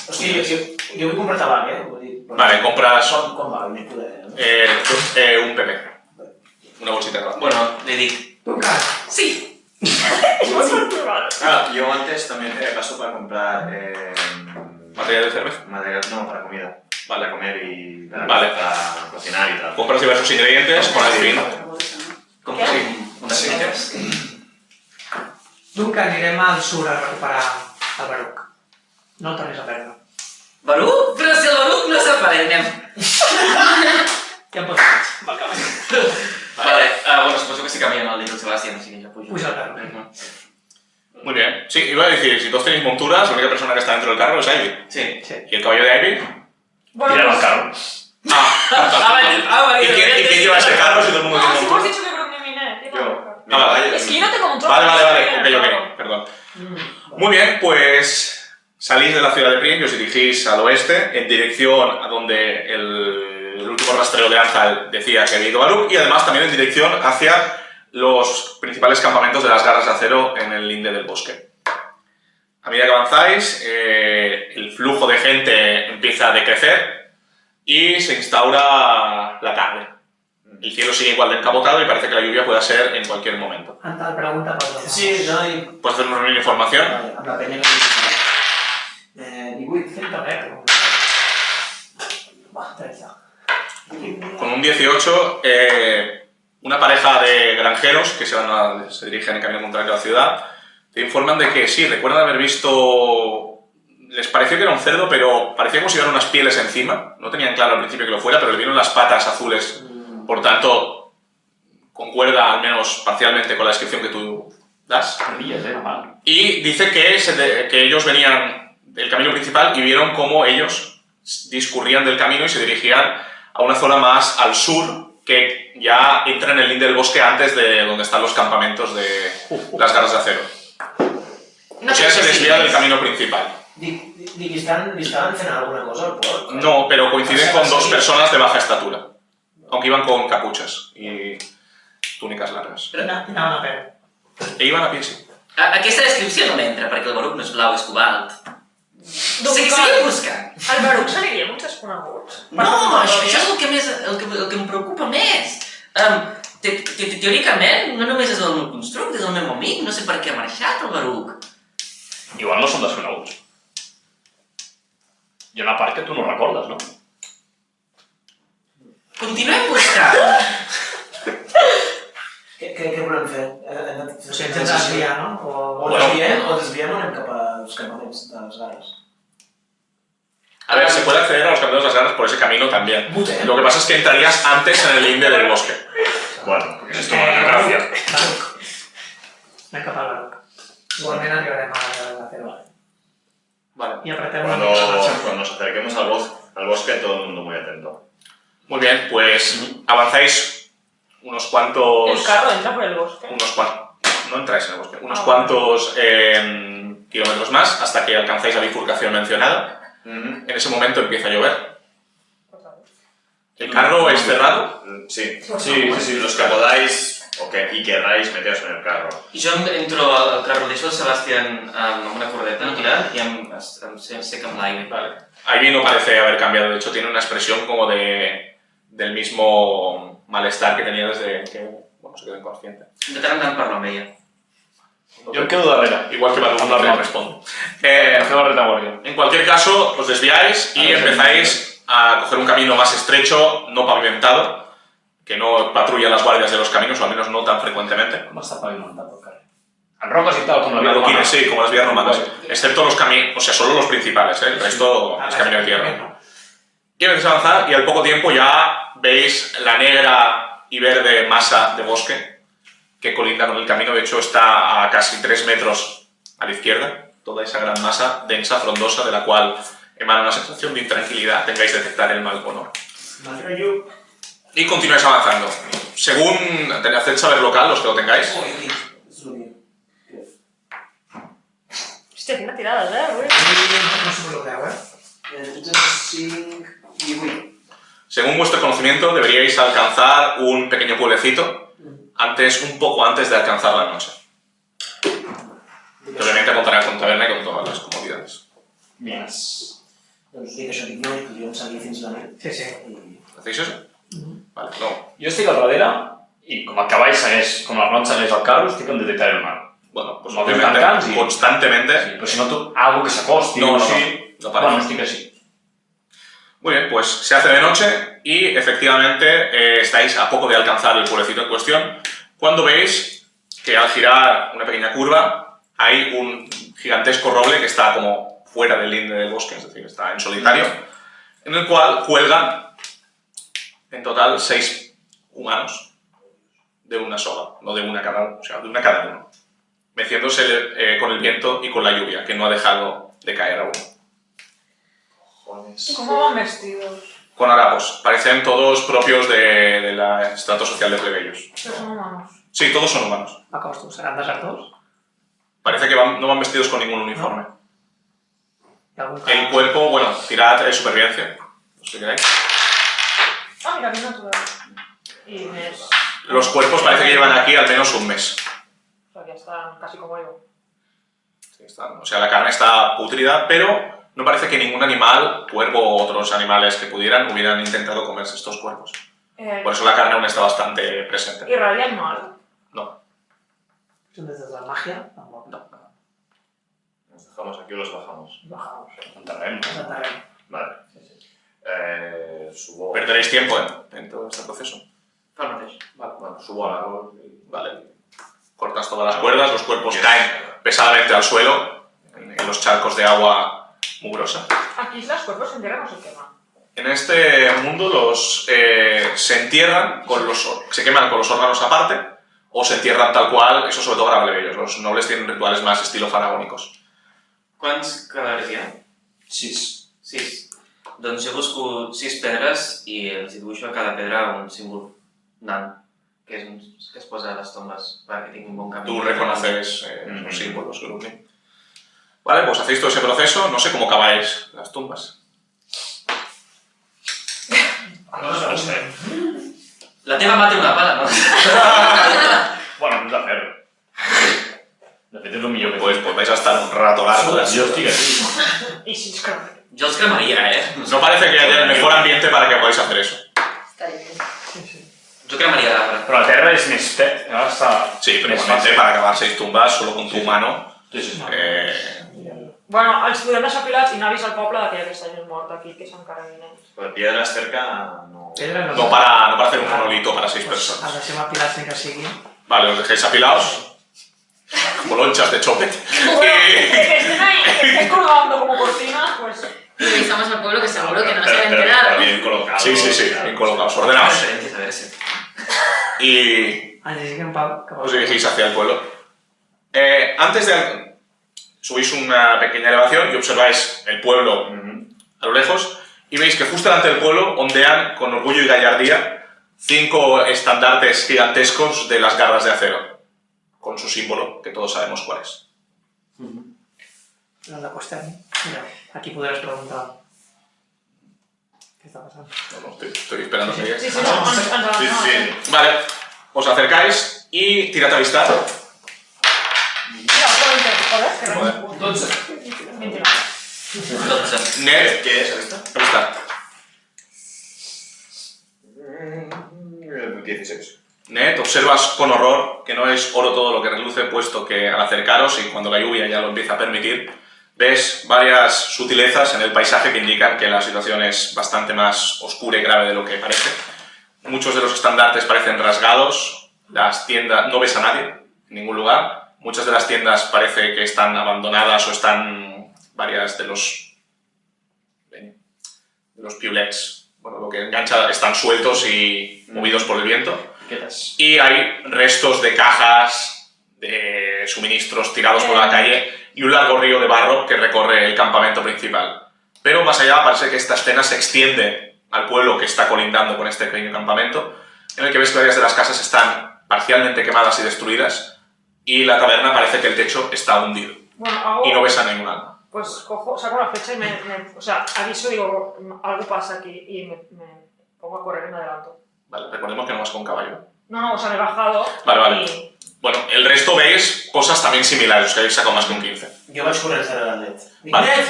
Hòstia, jo vull comprar tabac, Vull dir, Vale, compras Com va? No poder, un PP. Una bolsita de tabaco. Bueno, le dic... Duncan. Sí. Claro, yo antes también paso para comprar ¿Material de cerveza? material, no, para comida. Vale. Para comer y Vale. para cocinar y tal. Compras diversos ingredientes con el vino. Com sí. Unes miques. Duncan, anirem al sur a recuperar el Baruc. No el tornis a perdre. Baruc? Però si el Baruc no s'apareix, anem. Ja em pots fer. Vale, bueno, suposo que si caminen al Little Sebastian, así que yo pujo. Puja al carro. Muy bien. Sí, iba a decir, si todos tenéis monturas, la única persona que está dentro del carro es Ivy. Sí. ¿Y el caballo de Ivy? Tiran al carro. ¿Y quién lleva ese carro si todo el mundo tiene Si hemos montura? dicho que creo que me vine. Vale. Es que yo no tengo un trozo. Vale, ok, perdón. Muy bien, pues salís de la ciudad de Prien y os dirigís al oeste en dirección a donde el último rastreo de Anzal decía que había ido Baruc y además también en dirección hacia los principales campamentos de las garras de acero en el linde del bosque. A medida que avanzáis, el flujo de gente empieza a decrecer y se instaura la tarde. El cielo sigue igual de encapotado y parece que la lluvia pueda ser en cualquier momento. Antal, pregunta per dos. Sí, no, i... ¿Puedes hacernos una información? Vale, amb la penya que... 18. 100 Va, 13. Con un 18, una pareja de granjeros que se dirigen en camino contrario a la ciudad te informan de que sí, recuerdan haber visto... Les pareció que era un cerdo, pero parecía como si llevaran unas pieles encima. No tenían claro al principio que lo fuera, pero le vieron las patas azules. Por tanto, concuerda al menos parcialmente con la descripción que tú das. Y dice que ellos venían del camino principal y vieron cómo ellos discurrían del camino y se dirigían a una zona más al sur que ya entra en el linde del bosque antes de donde están los campamentos de las garras de acero. O sea, se desvía del camino principal. Dic, li estaven fent alguna cosa al port? No, pero coinciden con dos personas de baja estatura. Aunque iban con capuchas y túnicas largas. Anaven a peu. E iban a pie, sí. Aquesta descripció no m'entra, perquè el Baruc no és blau, és cobalt. Seguim buscant. Al Baruc s'aniria amb uns desconeguts. No, això és el que em preocupa més. Teòricament, no només és el meu constructe, és el meu amic, no sé per què ha marxat el Baruc. Igual no són desconeguts. Hi ha una part que tu no recordes, no? Continuem buscant. Què volem fer? O sigui, ens hem de desviar, no? O desviem o anem cap als campaments de les garres. A ver, se puede acceder a los caminos de las garras por ese camino también. Muy Lo que pasa es que entrarías antes en el linde del bosque. Bueno, porque esto es una gracia. Baruc. Anem cap al Baruc. Igualment arribarem a la teva. Vale. Y apretem una mica la marxa. Cuando nos acerquemos al bosque, todo el mundo muy atento. Muy bien, pues avanzáis unos cuantos... El carro entra por el bosque. No entráis en el bosque. Unos cuantos kilómetros más hasta que alcanzáis la bifurcación mencionada. En ese momento empieza a llover. ¿El carro es cerrado? Sí. Los que podáis y querráis meteros en el carro. I jo entro al carro, deixo el Sebastián amb una cordeta tirant i em sec amb l'aire. Vale. Ivy no parece haber cambiado, de hecho tiene una expresión como del mismo malestar que tenía desde que se quedó inconsciente. De tant en tant parlo amb ella. Jo em quedo darrere. Igual que Baruch no le respondo. En cualquier caso, os desviáis y empezáis a coger un camino más estrecho, no pavimentado, que no patrulla las guardias de los caminos, o al menos no tan frecuentemente. Com està pavimentat el carrer? En roques y tal, com la vía Adoquines, romana. sí, como las vías romanas. Excepto los caminos, o sea, solo los principales, el resto es camino de tierra. Y empezáis a avanzar y al poco tiempo ya veis la negra y verde masa de bosque que colinda con el camino. De hecho, está a casi 3 metros a la izquierda. Toda esa gran masa densa, frondosa, de la cual emana una sensación de intranquilidad. Tengáis que detectar el mal olor. Y continuáis avanzando. Según haced saber local, los que lo tengáis. Hòstia, quina tirada, güey. No sé lo que hago, 5 i 8. Según vuestro conocimiento, deberíais alcanzar un pequeño pueblecito un poco antes de alcanzar la noche. Més. Doncs dic això, dic no, i podríem seguir fins la nit. Sí, sí. ¿Hacéis eso? Vale, no. Jo estic al darrere i com el cavall segueix, com el ron segueix el carro, estic en detectar el mal. Bueno, pues No obviamente, tancats i- constantemente. Sí, però si noto algo que s'acosti No, o no, així, no parece. bueno, estic així. Muy bien, pues se hace de noche y efectivamente estáis a poco de alcanzar el pueblecito en cuestión cuando veis que al girar una pequeña curva hay un gigantesco roble que está como fuera del linde del bosque, es decir, está en solitario, en el cual cuelgan en total 6 humanos de una sola, no de una cada uno, o sea, de una cada uno, meciéndose con el viento y con la lluvia, que no ha dejado de caer aún. ¿Cómo van vestidos? Con harapos. Parecen todos propios del estrato social de plebeyos. Pero son humanos. Sí, todos son humanos. Acostum, seran desertors? Parece que no van vestidos con ningún uniforme. Hi ha algun El cas? cuerpo, bueno, tirad supervivencia. Si queréis. Ah, mira, bien natural. Y mes. Los cuerpos parece que llevan aquí al menos un mes. O sea, que están casi como yo. Sí, o sea, la carne está putrida, pero no parece que ningún animal, cuervo o otros animales que pudieran, hubieran intentado comerse estos cuerpos. Por eso la carne aún está bastante presente. ¿Y radian mal? No. Són des de la màgia? No. ¿Nos dejamos aquí o los bajamos? Bajamos. Enterrem. Ens enterrem. Vale. Subo... Perderéis tiempo en todo este proceso. Pel mateix. Vale, bueno, subo al árbol y... Vale. Cortas todas las cuerdas, los cuerpos caen pesadamente al suelo, en los charcos de agua mugrosa. Aquí los cuerpos se entierran o se queman. En este mundo se entierran, se queman con los órganos aparte, o se entierran tal cual, eso sobre todo para plebeyos. Los nobles tienen rituales más estilo faraònicos. Quants cadàvers hi ha? 6. 6. Doncs jo busco 6 pedres i els dibuixo a cada pedra un símbol nan, que es posa a les tombes perquè tinc un bon camí. Tú reconoces los símbolos, Grumling. Vale, pues hacéis todo ese proceso, no sé cómo caváis las tumbas. No nos avançarem. La teva mà té una pala, no? Bueno, no és de ferro. De fet, és el millor que Pues vais a estar un rato largo. Jo estic així. Y sin scrap. Jo els cremaria, No parece que haya el mejor ambiente para que podáis hacer eso. Estaria bé. Jo cremaria l'arbre. Però la terra és més... Ara està... Sí, pero igualmente para cavar 6 tumbas solo con tu mano. Sí, sí. Bueno, els podem deixar pilats i anar a avisar al poble que aquesta gent morta aquí, que s'encarreguin ells. Pues piedras cerca no... Pedra no. No para hacer un monolito para 6 Els personas. deixem apilats ni que sigui. Vale, os dejéis apilados. Como lonchas de chope. Bueno, que estén ahí, que estén colgando como cortinas, pues... Y avisamos al pueblo que seguro que no se va a enterar. Bien colocado. Sí, sí, sí, bien colocados, ordenados. Referències, a veure si... Y Ens dirigim cap os dirigís hacia el pueblo. Antes de... Subís una pequeña elevación y observáis el pueblo a lo lejos y veis que justo delante del pueblo ondean con orgullo y gallardía 5 estandartes gigantescos de las garras de acero, con su símbolo, que todos sabemos cuál es. Ens acostem. Mira, aquí podràs preguntar. Què està passant? No, estoy esperando que llegues. Sí, sí, no, ens avancem. Vale, os acercáis y tirad a avistar. Mira, otro 20, joder, que Joder. 12. 29. 12. Ned, ¿Qué es esta? avistar. 16. Ned, observas con horror que no es oro todo lo que reluce, puesto que al acercaros y cuando la lluvia ya lo empieza a permitir, ves varias sutilezas en el paisaje que indican que la situación es bastante más oscura y grave de lo que parece. Muchos de los estandartes parecen rasgados, las tiendas, no ves a nadie en ningún lugar, muchas de las tiendas parece que están abandonadas o están varias de los piulets, bueno, lo que engancha, están sueltos y movidos por el viento. Y hay restos de cajas, de suministros tirados por la calle y un largo río de barro que recorre el campamento principal. Pero más allá parece que esta escena se extiende al pueblo que está colindando con este pequeño campamento, en el que ves que varias de las casas están parcialmente quemadas y destruidas y la taberna parece que el techo está hundido. Bueno, hago... Y no ves a ningún alma. Pues cojo, saco la flecha y o sea, aviso, digo, algo pasa aquí y me pongo a correr y me adelanto. Vale, recordemos que no vas con caballo. No, o sea, me he bajado. Vale, vale. Y... Bueno, el resto veis cosas también similares, que habéis sacado más que un 15. Jo vaig corrents darrere del Ned. Dic, Vale. Ned!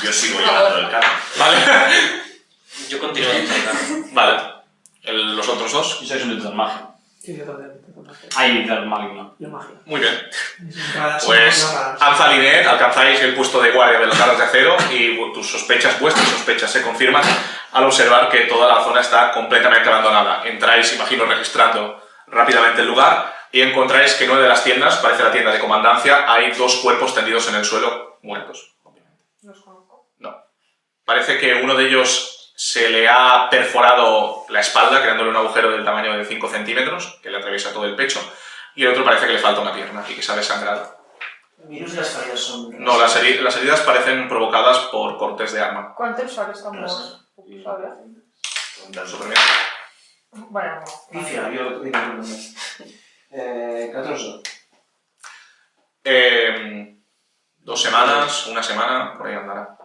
Yo sigo llevando el carro. Vale. Yo continúo dentro del carro. Vale. Los otros dos. Y sois un del magia. Sí, yo también. Tengo magia. Ahí, del maligno. Yo magia. Muy bien. Raras, Pues no raras. Anza Linet, alcanzáis el puesto de guardia de los garras de acero y vuestras sospechas se confirman al observar que toda la zona está completamente abandonada. Entráis, imagino, registrando rápidamente el lugar y encontráis que en una de las tiendas, parece la tienda de comandancia, hay 2 cuerpos tendidos en el suelo, muertos. Los conozco. No. Parece que uno de ellos se le ha perforado la espalda, creándole un agujero del tamaño de 5 centímetros, que le atraviesa todo el pecho, y el otro parece que le falta una pierna y que se ha desangrado. El virus y las fallas son... No, las heridas parecen provocadas por cortes de arma. Quant temps fa que està mort? Puc saber? Supervivencia. Bueno, no. Pifia, yo digo tu nombre. 14. 2 semanas, una semana, por ahí andará.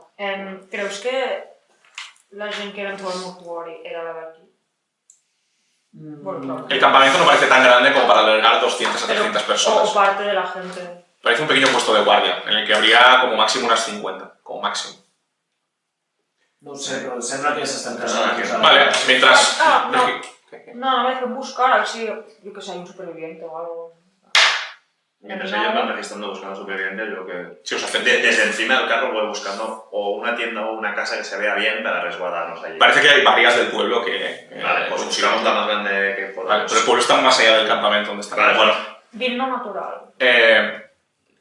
Creus que la gent que era en el mortuori era la d'aquí? Bueno, El campamento no parece tan grande como para albergar 200 a 300 personas. O parte de la gente. Parece un pequeño puesto de guardia, en el que habría como máximo unas 50, como máximo. No ho sé, però sembla que s'estan Sembla casant. que- Vale, mientras... No, no me que buscar a ver si, yo que sé, hay un superviviente o algo. Mientras ellos van registrando buscando supervivientes, yo que... Si os hacen... Desde encima del carro voy buscando o una tienda o una casa que se vea bien para resguardarnos allí. Parece que hay varias del pueblo que... Vale, pues buscamos la más grande que podamos. Vale, pero el pueblo está más allá del campamento donde está. Vale, bueno. Vino natural.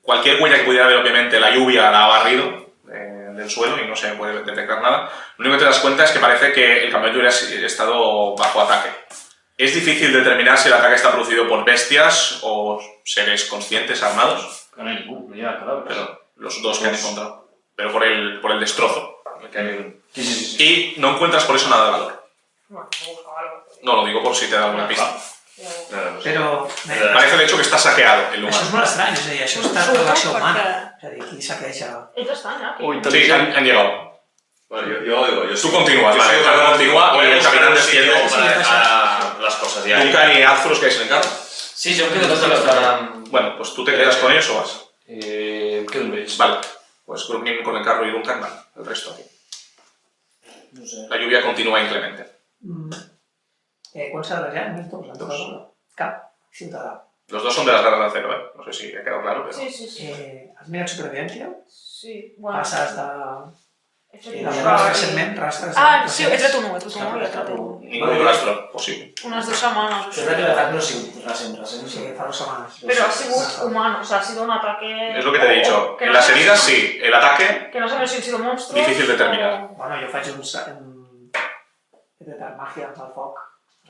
Cualquier huella que pudiera haber, obviamente, la lluvia la ha barrido del suelo y no se puede detectar nada. Lo único que te das cuenta es que parece que el campamento hubiera estado bajo ataque. Es difícil determinar si el ataque está producido por bestias o seres conscientes armados. No hay ningún, no llega cadáver. Pero los dos que han encontrado. Pero por el destrozo. Que hay... Sí. Y no encuentras por eso nada de valor. Bueno, me busco algo. No, lo digo por si te da alguna pista. Però... Parece de hecho que està saqueado el lugar. Això és molt estrany, és a dir, això està en l'acció humana. És a dir, qui saqueja... Ells estan aquí. Sí, han llegado. Bueno, yo Tú continúas, vale, el carro continúa y el capitán desciende. para dejar las cosas ya. Duncan y Azfur os quedáis en el carro. Sí, jo em quedo tota l'estona... Bueno, pues tú te quedas con ellos o vas. Em quedo amb ells. Vale, pues Grumnin con el carro y Duncan van, el resto aquí. No sé. La lluvia continúa inclemente. Quan s'ha de ja? Han tocat una? Cap ciutadà. Los dos son de las garras de acero, ¿eh? No sé si ha quedado claro, pero... Sí. Has mirat supervivència? Sí, bueno. Passes de... He fet Llavors, buscar... recentment, rastres... Sí, he tret un 1, he tret un 1 i he tret un 1. Ningún rastro posible. Unes 2 setmanes. Sembla que l'atac no ha sigut recent. Sí, fa 2 setmanes. Pero ha sido humano, o sea, ha sido un ataque... Es lo que te he dicho. que En no las sabemos- heridas sí, el ataque... Que no sabemos si han sido monstruos... Difícil determinar. Bueno, jo faig he detectat màgia amb el foc,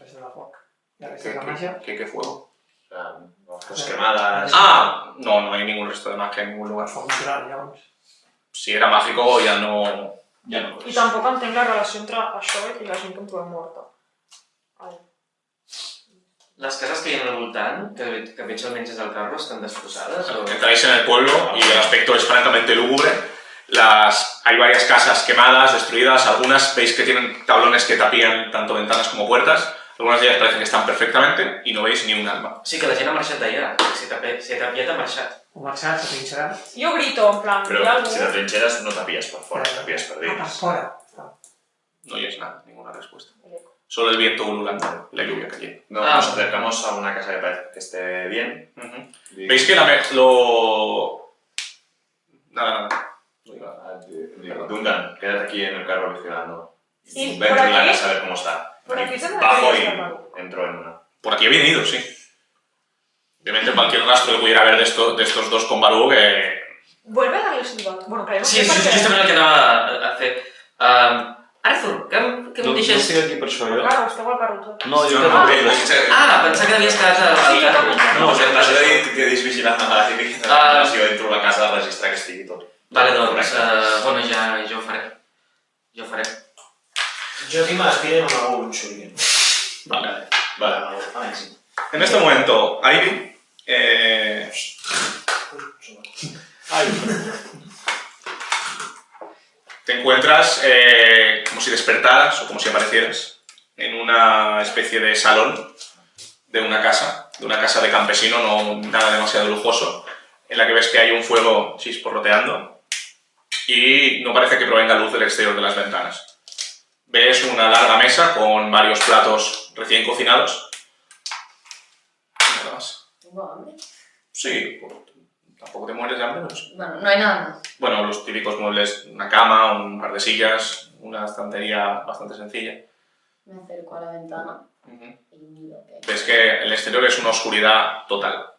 res de foc. I res de la màgia. ¿Qué fuego? Pues quemadas. Ah, no hay ningún resto de magia en ningún lugar. Foc natural, llavors. Si era mágico ya no... I tampoc entenc la relació entre això i la gent que em trobem morta. Ai. Les cases que hi ha al voltant, que veig almenys des del carro, estan destrossades? O... Entráis en el pueblo y el aspecto es francamente lúgubre. Hay varias casas quemadas, destruidas, algunas veis que tienen tablones que tapían tanto ventanas como puertas, algunas de ellas parecen que están perfectamente y no veis ni un alma. Sí, que la gent ha marxat d'allà, si t'ha pillat ha marxat. Ho marxat, se trinxarà. Jo grito, en plan, Pero hi ha algú... si te trincheras no tapías por fuera, tapías Ah, per perdidas. fora. No oyes nada, ninguna respuesta. Solo el viento ululante, la lluvia cayendo. No, nos acercamos a una casa que parece que esté bien. ¿Veis que Nada. Duncan, quédate aquí en el carro vigilando. Sí, Ven por en la aquí- casa a ver cómo está. por aquí se me Bajo debería y escapar. entro en una. Por aquí he venido, sí. Obviamente cualquier rastro que pudiera haber de estos dos con Barú que... Vuelve a darle silbat. Bueno, que no Sí, sé per què. justament el que anava a fer. Arthur, que em deixes... No estic aquí per això, jo. Claro, esteu al carro. No, jo No, no. Pensava que havies quedat al Sí, jo carro. també. No, t'has dit que dis vigilant a la típica. Si jo entro a la casa a registrar que estigui tot. Vale, doncs, bueno, ja ho faré. Jo ho faré. Jo tinc l'espira amb algun xurien. Vale. Vale, sí. En este momento, Ivy... Te encuentras como si despertaras o como si aparecieras en una especie de salón de una casa de campesino, no nada demasiado lujoso, en la que ves que hay un fuego chisporroteando y no parece que provenga luz del exterior de las ventanas. Ves una larga mesa con varios platos recién cocinados. Nada más. ¿Tengo hambre? Sí, pues, tampoco te mueres de hambre, pero sí. Bueno, no hay nada más. Bueno, los típicos muebles, una cama, un par de sillas, una estantería bastante sencilla. Me acerco a la ventana Ujú. y miro que... Ves que el exterior es una oscuridad total.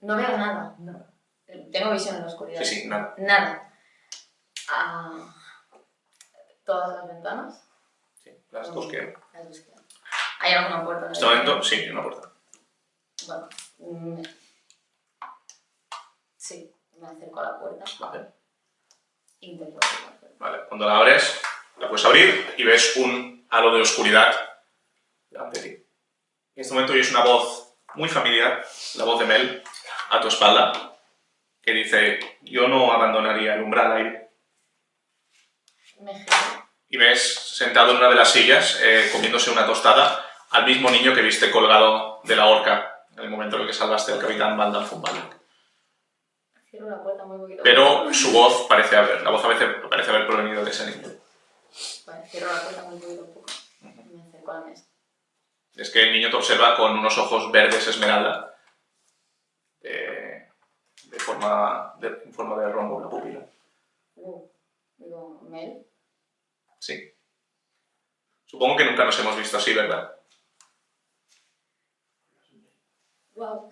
No veo nada. No. Tengo visión en la oscuridad. Sí, sí, nada. Nada. ¿Todas las ventanas? Sí, las dos que... Las dos que... ¿Hay alguna puerta? En este momento, sí, hay una puerta. Bueno. Sí, me acerco a la puerta. Vale. Intento abrir la puerta. Vale, cuando la abres, la puedes abrir y ves un halo de oscuridad delante de ti. En este momento oyes una voz muy familiar, la voz de Mel, a tu espalda, que dice: yo no abandonaría el umbral ahí. Me giro. Y ves sentado en una de las sillas, comiéndose una tostada, al mismo niño que viste colgado de la horca en el momento en el que salvaste al capitán Valdan Funbalek. Cierro la puerta muy poquito. Pero su voz parece haber provenido de ese niño. Vale, cierro la puerta muy poquito a poco. Me acerco a la mesa. Es que el niño te observa con unos ojos verdes esmeralda, en forma de rombo en la pupila. Digo, Mel. Sí. Supongo que nunca nos hemos visto así, ¿verdad? Wow.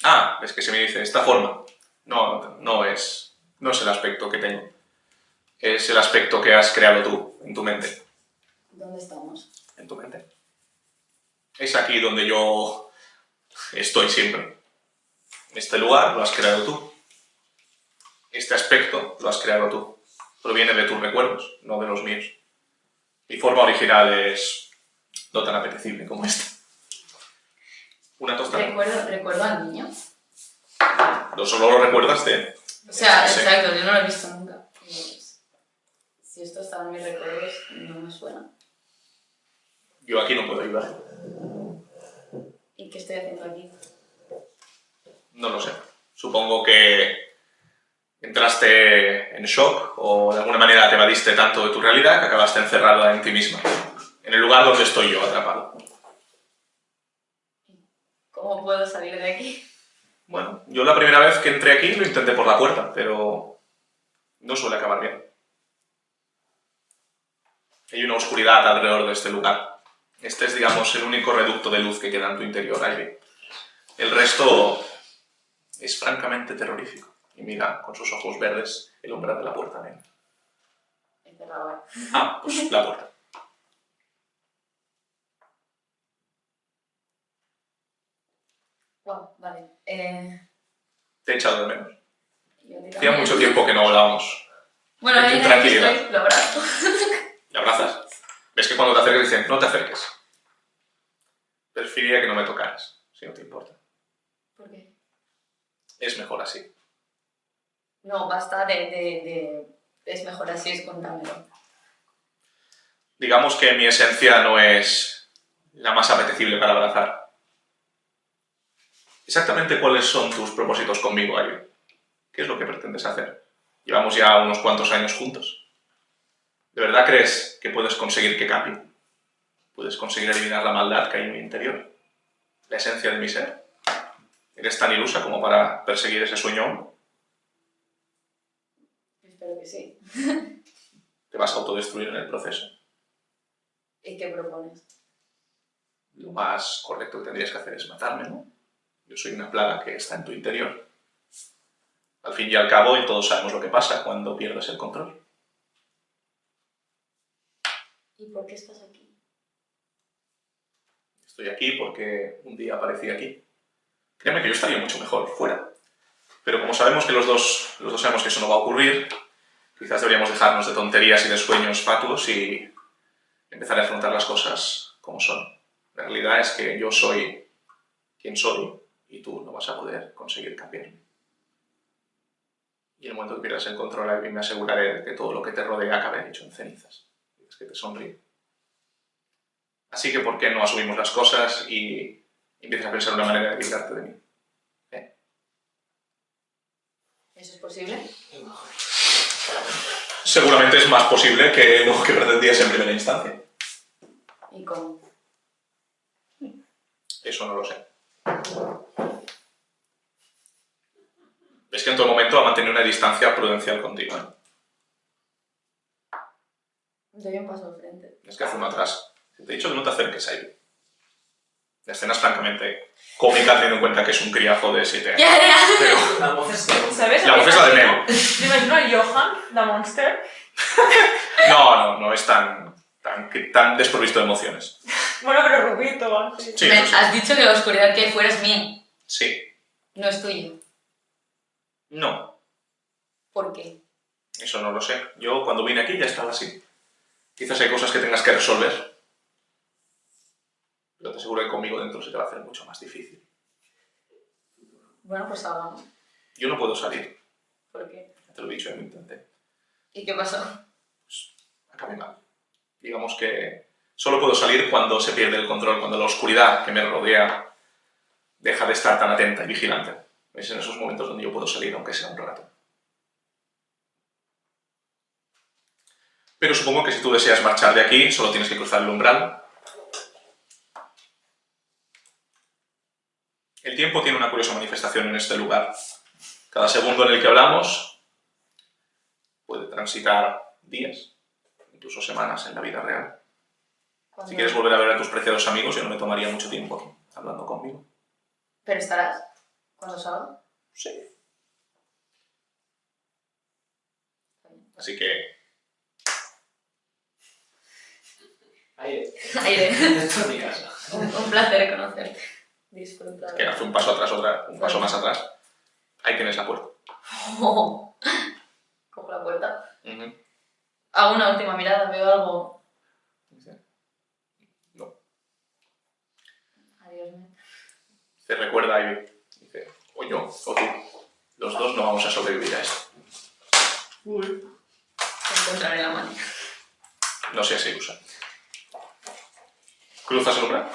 Ah, es que se me dice, esta forma. No es el aspecto que tengo. Es el aspecto que has creado tú, en tu mente. ¿Dónde estamos? En tu mente. Es aquí donde yo estoy siempre. Este lugar lo has creado tú. Este aspecto lo has creado tú. Proviene de tus recuerdos, no de los míos. Mi forma original es no tan apetecible como esta. Una tostada. ¿Recuerdo al niño? No solo lo recuerdas de... O sea, Sí. exacto, yo no lo he visto nunca. Si esto estaba en mis recuerdos, no me suena. Yo aquí no puedo ayudar. ¿Y qué estoy haciendo aquí? No lo sé. Supongo que entraste en shock o de alguna manera te evadiste tanto de tu realidad que acabaste encerrada en ti misma. En el lugar donde estoy yo, atrapado. ¿Cómo puedo salir de aquí? Bueno, yo la primera vez que entré aquí lo intenté por la puerta, pero no suele acabar bien. Hay una oscuridad alrededor de este lugar. Este es, digamos, el único reducto de luz que queda en tu interior, Ivy. El resto es francamente terrorífico. Y mira, con sus ojos verdes, el umbral de la puerta negra. He cerrado. Ah, pues la puerta. Wow, vale. Te he echado de menos. Yo te Hacía también. mucho tiempo que no hablábamos. Bueno, En ahí tranquilidad. estoy, lo abrazo. ¿Le abrazas? ¿Ves que cuando te acercas dicen, no te acerques? Preferiría que no me tocaras, si no te importa. ¿Por qué? Es mejor así. No, basta de... Es mejor así, escóndamelo. Digamos que mi esencia no es la más apetecible para abrazar. Exactamente cuáles son tus propósitos conmigo, Ivy. ¿Qué es lo que pretendes hacer? Llevamos ya unos cuantos años juntos. ¿De verdad crees que puedes conseguir que cambie? ¿Puedes conseguir eliminar la maldad que hay en mi interior? ¿La esencia de mi ser? ¿Eres tan ilusa como para perseguir ese sueño? Espero que sí. ¿Te vas a autodestruir en el proceso? ¿Y qué propones? Lo más correcto que tendrías que hacer es matarme, ¿no? Yo soy una plaga que está en tu interior. Al fin y al cabo, y todos sabemos lo que pasa cuando pierdes el control. ¿Y por qué estás aquí? Estoy aquí porque un día aparecí aquí. Créeme que yo estaría mucho mejor fuera. Pero como sabemos que los dos sabemos que eso no va a ocurrir, quizás deberíamos dejarnos de tonterías y de sueños fatuos y empezar a afrontar las cosas como son. La realidad es que yo soy quien soy y tú no vas a poder conseguir cambiarme. Y en el momento que pierdas el control, me aseguraré de que todo lo que te rodea acabe hecho en cenizas. Es que te sonríe. Así que, ¿por qué no asumimos las cosas y empiezas a pensar una manera de librarte de mí? ¿Eso es posible? Seguramente es más posible que lo que pretendías en primera instancia. ¿Y cómo? Eso no lo sé. Es que en todo momento ha mantenido una distancia prudencial contigo, ¿eh? Doy un paso al frente. Es que hace uno atrás. Te he dicho que no te acerques ahí. La escena es francamente cómica teniendo en cuenta que es un criazo de 7 años. Pero La voz es de... ¿Sabes? la voz es la de Nemo. M'imagino el Johan, de Monster. No es tan desprovisto de emociones. Bueno, pero rubito, así. Sí, eso sí. Has dicho que la oscuridad que hay fuera es mía, Sí. no es tuya. No. ¿Por qué? Eso no lo sé. Yo cuando vine aquí ya estaba así. Quizás hay cosas que tengas que resolver. Pero te aseguro que conmigo dentro se te va a hacer mucho más difícil. Bueno, pues hablamos. Yo no puedo salir. ¿Por qué? Ya te lo he dicho, ya lo intenté. ¿Y qué pasó? Acabé mal. Digamos que solo puedo salir cuando se pierde el control, cuando la oscuridad que me rodea deja de estar tan atenta y vigilante. Es en esos momentos donde yo puedo salir, aunque sea un rato. Pero supongo que si tú deseas marchar de aquí, solo tienes que cruzar el umbral. El tiempo tiene una curiosa manifestación en este lugar. Cada segundo en el que hablamos puede transitar días, incluso semanas en la vida real. ¿Cuándo? Si quieres volver a ver a tus preciados amigos, yo no me tomaría mucho tiempo aquí, hablando conmigo. ¿Pero estarás? ¿Cuándo salga? Sí. Así que... Aire. Aire. Esto es mi casa. Un placer conocerte. Disfrutar. que hace un paso atrás, un paso más atrás. Ahí tienes la puerta. Oh. Cojo la puerta. Hago una última mirada, veo algo. No. Adiós, me. Te recuerda y dice, o yo, o tú. Los dos no vamos a sobrevivir a esto. Te encontraré la mano. No sé si usa. ¿Cruzas el umbral?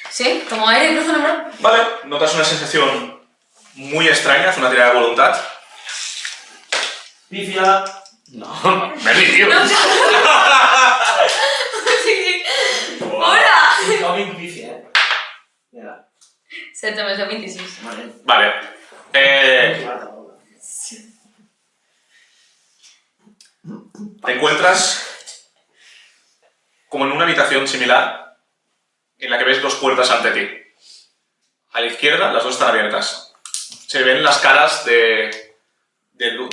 ¿Sí? ¿Como aire cruzo el umbral? Vale, notas una sensación muy extraña, haz una tirada de voluntad. Pifia. No. Merli, tío. Sí. ¡Hola! Incoming pifia, Mira. 7 més de 26. Vale. Te encuentras como en una habitación similar en la que ves dos puertas ante ti. A la izquierda, las dos están abiertas. Se ven las caras de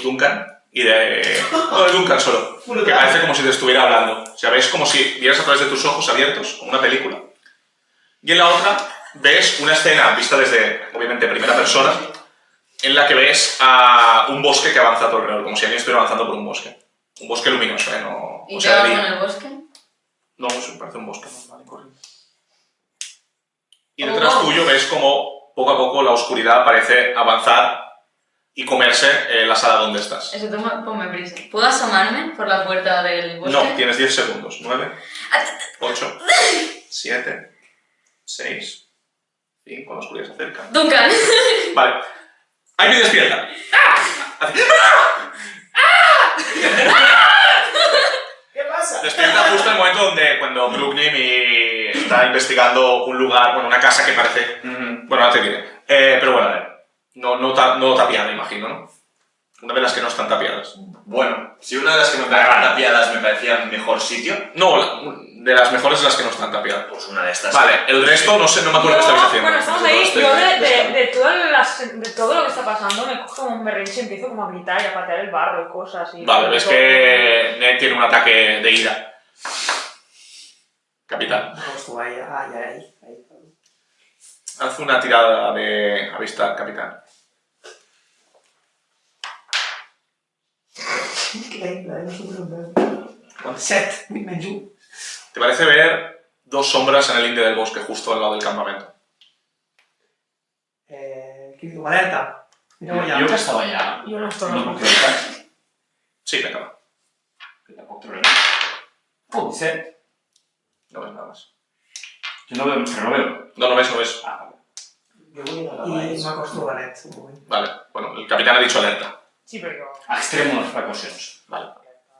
Duncan y de... No, de Duncan solo. Que parece como si te estuviera hablando. O sea, ves como si vieras a través de tus ojos abiertos, como una película. Y en la otra ves una escena vista desde, obviamente, primera persona, en la que ves a un bosque que avanza a tu alrededor, como si alguien estuviera avanzando por un bosque. Un bosque luminoso, ¿eh? No, ¿Y o qué sea, hago de en día. el bosque? No, eso parece un bosque normal y corriente. Y detrás tuyo ves como poco a poco la oscuridad parece avanzar y comerse la sala donde estás. Eso, ponme prisa. ¿Puedo asomarme por la puerta del bosque? No, tienes 10 segundos. 9, 8, 7, 6, 5, la oscuridad se acerca. ¡Duncan! Vale. Ahí me despierta. Hace- ¿Qué pasa? Despierta justo en el momento donde cuando Brooklyn está investigando un lugar, bueno, una casa que parece... Bueno, ahora te diré. Pero bueno, a ver. No tapiada, imagino, ¿no? Una de las que no están tapiadas. Bueno, si una de las que me parecían tapiadas me parecía mejor sitio, No, de las mejores las que no están tapiadas. pues una de estas. Vale, el resto no sé, no me acuerdo qué estabais haciendo. Bueno, estamos No ahí. estoy Yo pescando. de todo lo que está pasando me cojo como un berrinche y empiezo como a gritar y a patear el barro y cosas. Y Vale, ves que Ned tiene un ataque de ira. Capitán, Estuvo ahí. Ahí. haz una tirada de avistar, capitán. ¿Cuánto? 7, menys 1. Te parece ver dos sombras en el límite del bosque, justo al lado del campamento. Qui diu? Alerta. Mireu allà. Jo que estava allà, Jo no estoy no puc fer res. Sí, venga, va. Que tampoc trobaré res. Oh, 17. No ves nada más. Jo no veo, però no veo. No ves, no ves. Ah, vale. Jo vull anar a I baix. m'acosto a la net, un moment. Vale, bueno, el capitán ha dicho alerta. Sí, però... Extremo les precaucions.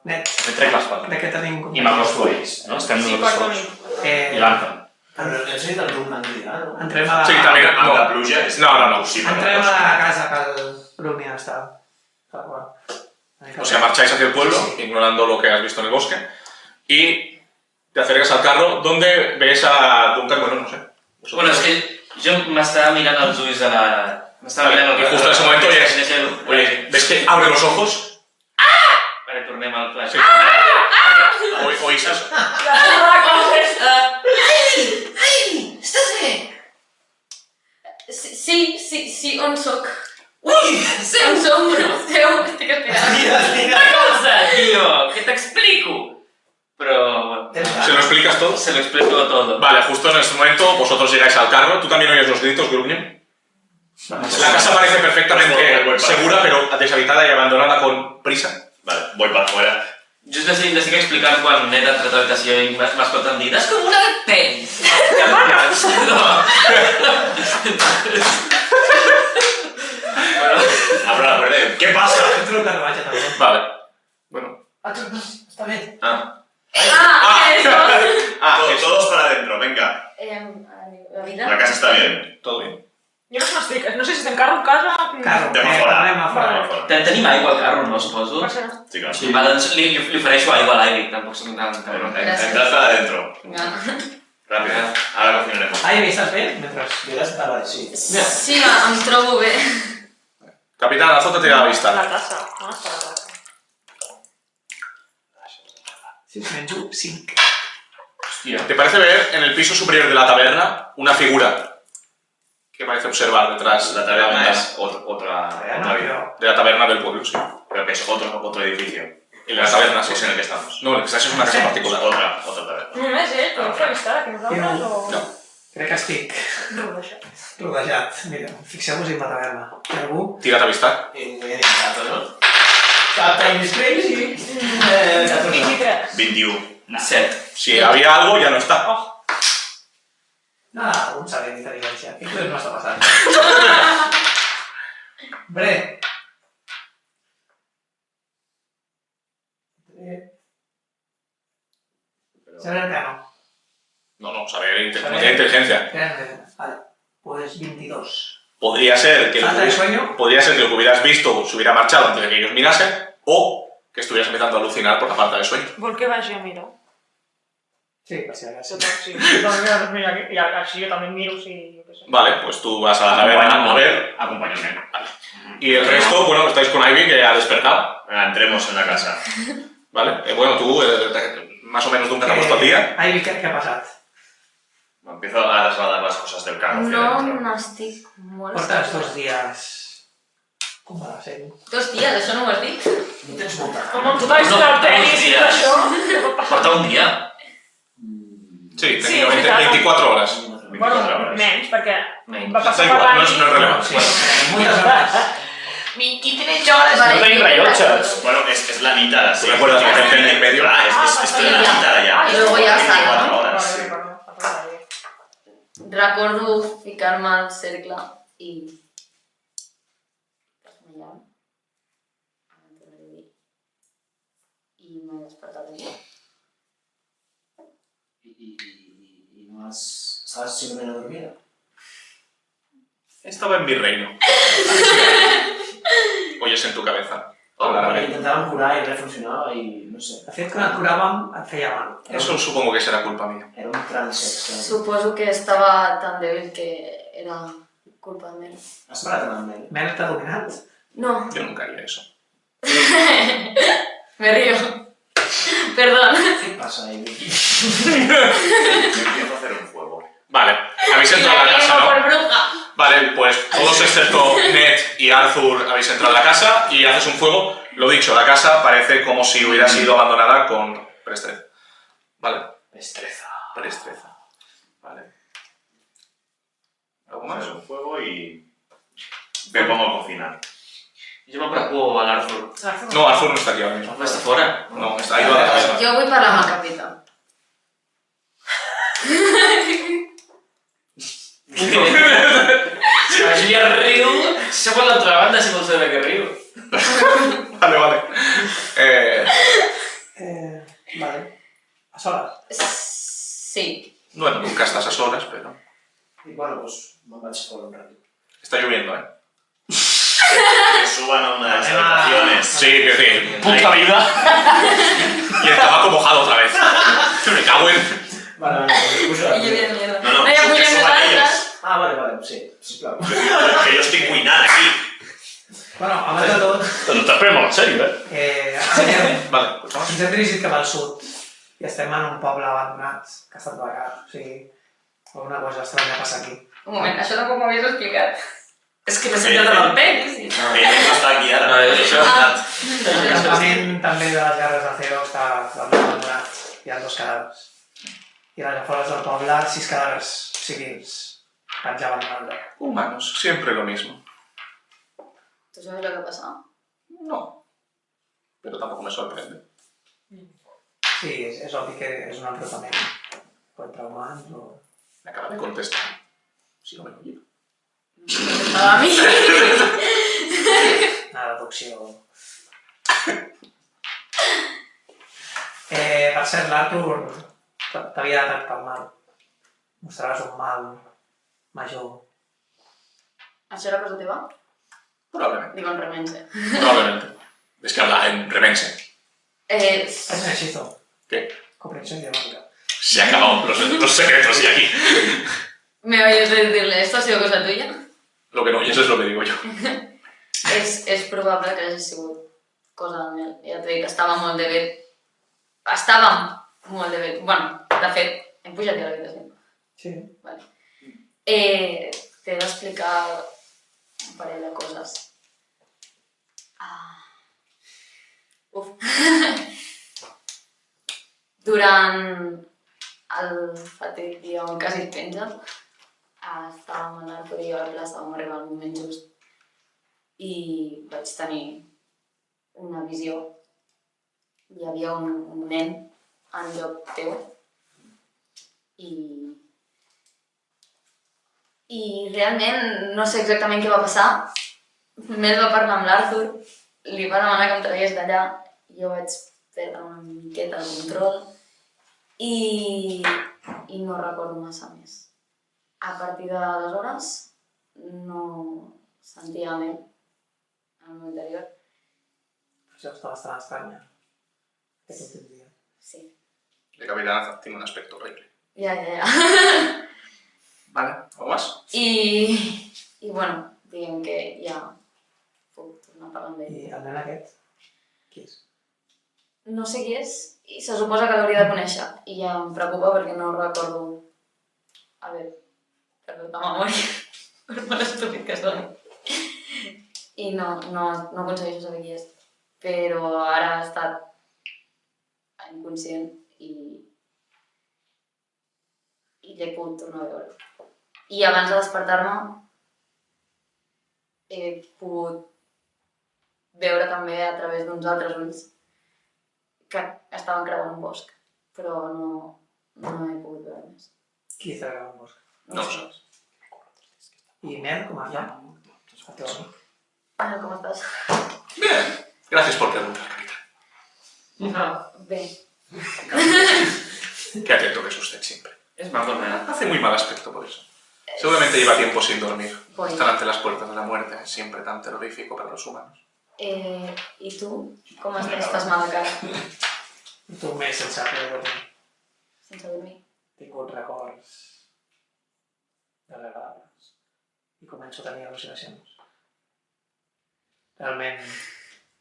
Net, Me trec les pates. de què tenim I m'acosto a ells. No? Estem Sí, nosaltres perdoni. sols. I l'Anton. Però hem sentit el rumb antidinar, no? Entrem a... Sí, també. Amb la pluja és No. impossible. Entrem a la casa que el Brumi està. O sea, marcháis hacia el pueblo, ignorando lo que has visto en el bosque, y te acercas al carro, donde ves a Duncan, bueno, no sé. Bueno, és que jo m'estava mirant els ulls de la... M'estava mirant el Y justo en ese momento oye, ¿ves que abre los ojos? Vale, tornem al flash. Sí. Oís eso. Ai, estàs bé? Sí, on soc? Ui! On som? Seu, estic esperant. Una cosa, tío, que t'explico. Pero... ¿Se lo explicas todo? Se lo explico todo. Vale, justo en ese momento vosotros llegáis al carro, tú también oyes los gritos, Grunion. La casa parece perfectamente segura, pero deshabitada y abandonada con prisa. Vale, voy para afuera. Just l'estic explicant quan he entrat a l'habitació i m'escolten dir «És com una pen!» No. Abro la puerta. ¿Qué pasa? Entro al carruatge també. Vale. Bueno. Està bé. Todos para adentro, venga. La vida? La casa está bien. Todo bien. Jo no sé si estem carro, casa... Carro, Anem a fora. anem a fora. Tenim aigua al carro, no, suposo? Per ser... Sí, claro. Va, doncs li ofereixo aigua a l'Ivy, tampoc som tan... Bueno, Gracias. entrad para adentro. Vinga. Rápido. Ahora cocinaremos. Ai, estàs bé? Mentre... Jo estava així. Sí, em trobo bé. Capitán, azótate a la vista. La casa. On està la casa? Si us menjo 5. Hòstia. ¿Te parece ver en el piso superior de la taberna una figura que parece observar detrás La de taberna ventana? es otra vida. De la taberna del pueblo, sí. Pero que es otro edificio. En la taberna, sí. Es en el que estamos. No, el que estás es una casa particular. Otra taberna. Només ell, que no està que nosaltres o... No. Crec que estic Rodejat. rodejat. Mira, fixeu-vos en la taverna. Hi ha algú? Tírate a avistar. Gato, ¿no? Captain is crazy. 23. 21. 7. Si había algo, ya no está. Ah, un saber d'intel·ligència. Què no està passant? Bre. Saber el piano. No, saber, no tiene inteligencia. Vale, pues 22. Podría ser que ¿Falta de sueño? podría ser que lo que hubieras visto se hubiera marchado antes de que ellos mirasen, o que estuvieras empezando a alucinar por la falta de sueño. Vol que vagi a mirar? Sí, per si acaso. Sí, jo també mira aquí, i així jo també miro si... Jo què sé. Vale, pues tú vas a la taberna a ver. Acompáñame. Y el resto, bueno, estáis con Ivy, que ha despertado. Venga, entremos en la casa. Vale, bueno, tú, más o menos Duncan ha puesto al día. Ivy, què ha passat? Empiezo a trasladar las cosas del carro hacia adentro. No estic molt... Portes 2 dies... Com va ser? 2 dies, això no ho has dit? No tens molta. Com amb tota la tenis i això... Porta un dia. Sí, Sí, tenía es verdad. 24 horas. 24 Bueno, horas. menys, perquè Menys. va Da passar igual, per no es relevante. Sí, moltes hores. 23 hores. No tenim rellotges. Bueno, es la mitad, así. ¿Te recuerdas la gente en el medio? Ah, es la mitad ya. Y luego ya Son 24 sale, ¿no? horas. Vale, perdó. Recordo ficar-me al cercle i... Desmaiar. I m'he despertat aquí. I no estaves simplement adormida? Estaba en mi reino. Oyes en tu cabeza. Perquè intentàvem curar i res funcionava i no sé. El fet que et curàvem et feia mal. Eso supongo que será culpa mía. Era un trance. Suposo que estava tan débil que era culpa de Mel. Has parat amb ell? Mel t'ha dominat? No, Yo nunca haría eso. me río. Perdón. Què passa, Ivy? Yo empiezo a hacer un fuego. Vale, habéis entrado a la casa, por ¿no? bruja. Vale, pues todos excepto Ned y Arthur habéis entrado a la casa y haces un fuego. Lo dicho, la casa parece como si hubiera sido abandonada con presteza. Vale. Presteza. Vale. ¿Algo más? Hacer un fuego y me pongo a cocinar. Jo me'n preocupo a l'Arthur. No, Arthur no está aquí ahora mismo. No està fora? No, ha ido a la taberna. Jo vull parlar amb el capità. Si la Júlia riu, seu a l'altra banda si vols saber que riu. Vale. Vale. A soles? Sí. Bueno, nunca estás a solas, pero... I bueno, doncs me'n vaig fora un rato. Está lloviendo, ¿eh? Que suban a unas habitaciones. Sí, que sí. Puta vida. Y el tabaco mojado otra vez. Me cago en... Vale, puja. I lluvia de mierda. No, ja que pugem suban nosaltres. Vale, sí, sisplau. Que yo estoy cuinant aquí. Bueno, abans de tot, Però t'has pres molt en sèrio, Vale, escuchamos. ens hem dirigit cap al sud i estem en un poble abandonat que ha estat vacat. O sigui, alguna cosa estranya passa aquí. Un moment, això tampoc m'ho havies explicat. És que m'he sentit del pell. Pero no está aquí ahora. No, això... El campament també de les guerres de Cero està abandonat. Hi ha 2 cadàvers. I a les afores del poble, 6 cadàvers civils penjaven en el lloc. Humanos, siempre lo mismo. ¿Tú sabes lo que pasa? No. Pero tampoco me sorprende. Sí, és obvi que és un enfrontament contra humans o... Me acaba de contestar. Si no me oye. A mi. Una deducció. Per cert, l'Artur t'havia detectat el mal. Mostraràs un mal major. ¿Això era cosa teva? Probablemente. Digo en remense. Probablemente. Es que habla en remense. Es un hechizo. ¿Qué? Comprensión idiomática. Se han acabado los secretos y aquí. ¿Me oyes decirle esto? ¿Ha sido cosa tuya? Lo que no, y eso es lo que digo yo. És probable que hagi sigut cosa de mel. Ja t'he dit que estava molt de bé. Estàvem molt de bé. Bueno, de fet, hem pujat ja a l'habitació. Sí. Vale. T'he d'explicar un parell de coses. Uf. Durant el fatídic dia on quasi et penges, estàvem en l'Artur i jo a la plaça, vam arribar al moment just i vaig tenir una visió. Hi havia un nen en lloc teu i realment no sé exactament què va passar. Mel va parlar amb l'Artur, li va demanar que em tragués d'allà, jo vaig perdre una miqueta el control i no recordo massa més. A partir d'aleshores no sentia mel en el meu interior. Això està bastant estranya. Que t'entendria. Sí. De capitán tiene un aspecto horrible. Ja. Vale, ¿algo más? I bueno, diguem que ja puc tornar a parlar amb ell. I el nen aquest? Qui és? No sé qui és i se suposa que l'hauria de conèixer i ja em preocupa perquè no recordo haver perdut la memòria per molt estúpid que soni. I no aconsegueixo saber qui és, però ara he estat inconscient i l'he pogut tornar a veure. I abans de despertar-me he pogut veure també a través d'uns altres ulls que estaven creuant un bosc, però no he pogut veure més. Qui està creuant un bosc? No ho saps. I Mel, com es llama? El teu amic. ¿Cómo estás? Bien. Gracias por preguntar, capitán. Bé. Qué atento que es usted siempre. És maco, ¿no? Hace muy mal aspecto por eso. Seguramente lleva tiempo sin dormir. Pues- Estar ante las puertas de la muerte es siempre tan terrorífico para los humanos. I tu? Com estàs? Estàs mal de cara? Tu un mes sense poder dormir. Sense dormir? He tingut records desagradables i començo a tenir al·lucinacions. Realment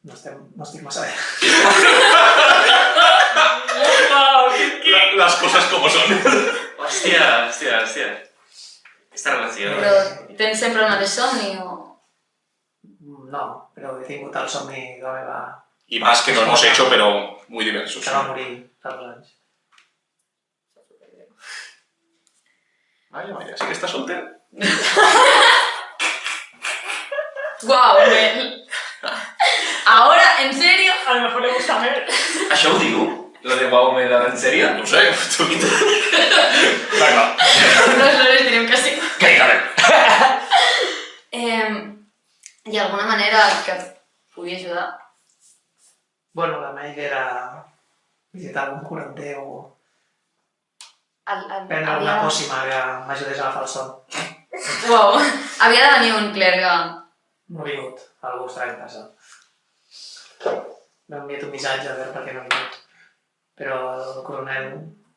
no estic massa bé. Las cosas como son. Hòstia. Aquesta relació... Però tens sempre el mateix somni o...? No, però he tingut el somni de la meva... Y más que no hemos hecho, pero muy diversos. que va morir fa 2 anys. Vaya, ¿sí que está soltera? ¡Guau, Mel! ¿Ahora? ¿En serio? A lo mejor le gusta Mel. Això ho diu? Lo de guau, me da en serio? No sé, tú... Vinga, Nosaltres direm que sí. que hi acabem. Hi ha alguna manera que podia ajudar. Bueno, la meva idea era visitar algun curanter o prendre alguna pòssima que m'ajudés a agafar el son. Uau, havia de venir un clergue. No ha vingut, algú estrany a casa. M'ha enviat un missatge a veure per què no ha vingut. Però el coronel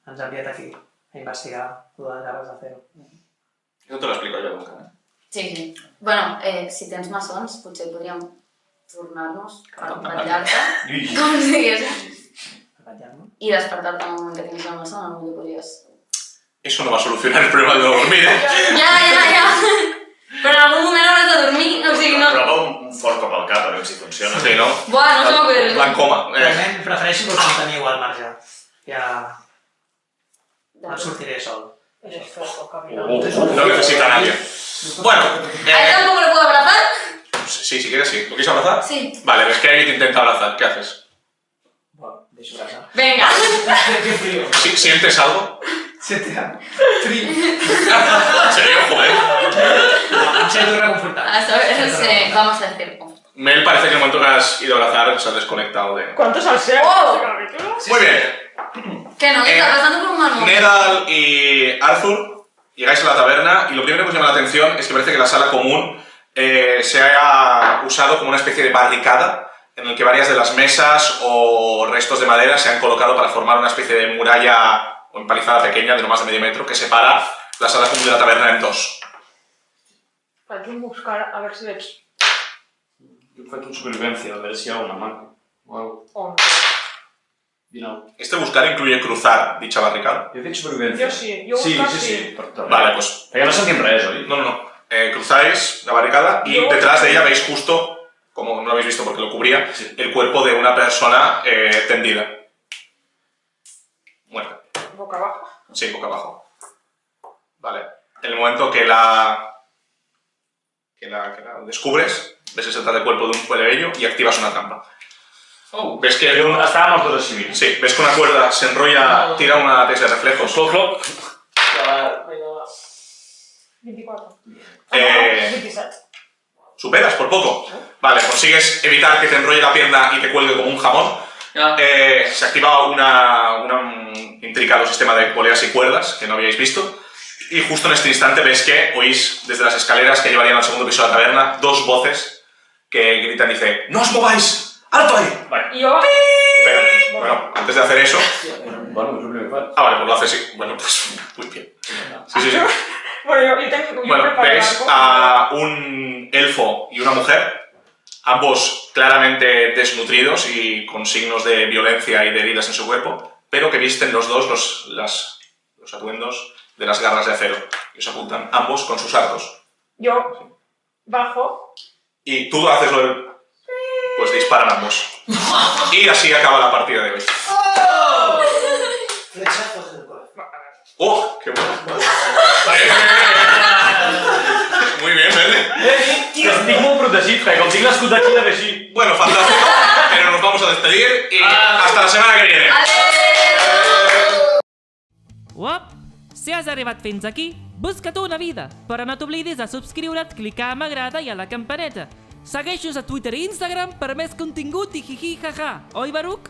ens ha enviat aquí a investigar el de les garres d'acero. Eso te lo explico yo nunca, ¿eh? Sí. Bueno, si tens maçons, potser podríem tornar-nos per vetllar-te, com si diguéssim. I despertar-te en el moment que tinguis la maçona, no podries... Eso no va a solucionar el problema de no dormir, ¿eh? Ja. Però en algun moment hauràs de dormir, o sigui, no... Prova un fort cop al cap, a veure si funciona. Sí, no? Buah, no se m'acudiré. Plan coma. Realment prefereixo que us manteniu al marge. Ja... no sortiré sol. No necesita a nadie. Bueno. ¿A él tampoco lo puedo abrazar? Sí, si quieres sí. ¿Lo quieres abrazar? Sí. Vale, ves que alguien te intenta abrazar. ¿Qué haces? Bueno, deixo abrazar. Venga. Qué frío. ¿Sientes algo? Siente algo. Frío. ¿En serio? Joder. Em sento reconfortat. A ver, vamos a decir. Mel parece que en el momento que has ido a abrazar se ha desconectado de... ¿Cuántos al ser? ¡Oh! Muy bien. Que no, que está pasando por un manual. Nedal y Arthur llegáis a la taberna y lo primero que os llama la atención es que parece que la sala común se haya usado como una especie de barricada en el que varias de las mesas o restos de madera se han colocado para formar una especie de muralla o empalizada pequeña de no más de medio metro que separa la sala común de la taberna en dos. Faig un buscar a ver si veig Jo faig un supervivencia, a ver si hi ha una mano o algo. on. Este buscar incluye cruzar dicha barricada. Jo he fet supervivencia. Jo sí, jo buscar sí. Per tot. Vale, pues... Perquè no sentim res, oi? No. Cruzáis la barricada y detrás de ella veis justo, como no lo habéis visto porque lo cubría, el cuerpo de una persona tendida. Muerta. Boca abajo. Sí, boca abajo. Vale. En el momento que la descubres, ves el saltar del cuerpo de un plebeyo y activas una trampa. Ves que estábamos todos civiles. Sí, ves que una cuerda se enrolla, tira una test de reflejos. Cloc. 24. 27. Superas por poco. Vale, consigues evitar que te enrolle la pierna y te cuelgue como un jamón. Se activa un intricado sistema de poleas y cuerdas que no habíais visto. Y justo en este instante ves que oís desde las escaleras que llevarían al segundo piso de la taberna dos voces que gritan y dicen ¡No os mováis! ¡Alto ahí! Vale. Y yo... Pero, bueno, antes de hacer eso... Bueno, es un primer paso. Vale, pues lo haces sí. Bueno, pues muy bien. Sí. Bueno, yo tengo... Bueno, veis a un elfo y una mujer, ambos claramente desnutridos y con signos de violencia y de heridas en su cuerpo, pero que visten los dos los atuendos de las garras de acero. Y os apuntan ambos con sus arcos. Yo bajo. Y tú haces lo del... Pues disparan ambos. Y así acaba la partida de hoy. Flechazos en el corazón. ¡Oh! ¡Qué bueno! Muy bien, Verde. Que estic molt protegit, perquè com tinc l'escut d'aquí de així. Bueno, fantástico. Pero nos vamos a despedir y hasta la semana que viene. Uop! Si has arribat fins aquí, busca't una vida, però no t'oblidis de subscriure't, clicar a m'agrada i a la campaneta. Segueix-nos a Twitter i Instagram per més contingut i jiji jaja. Oi, Baruc?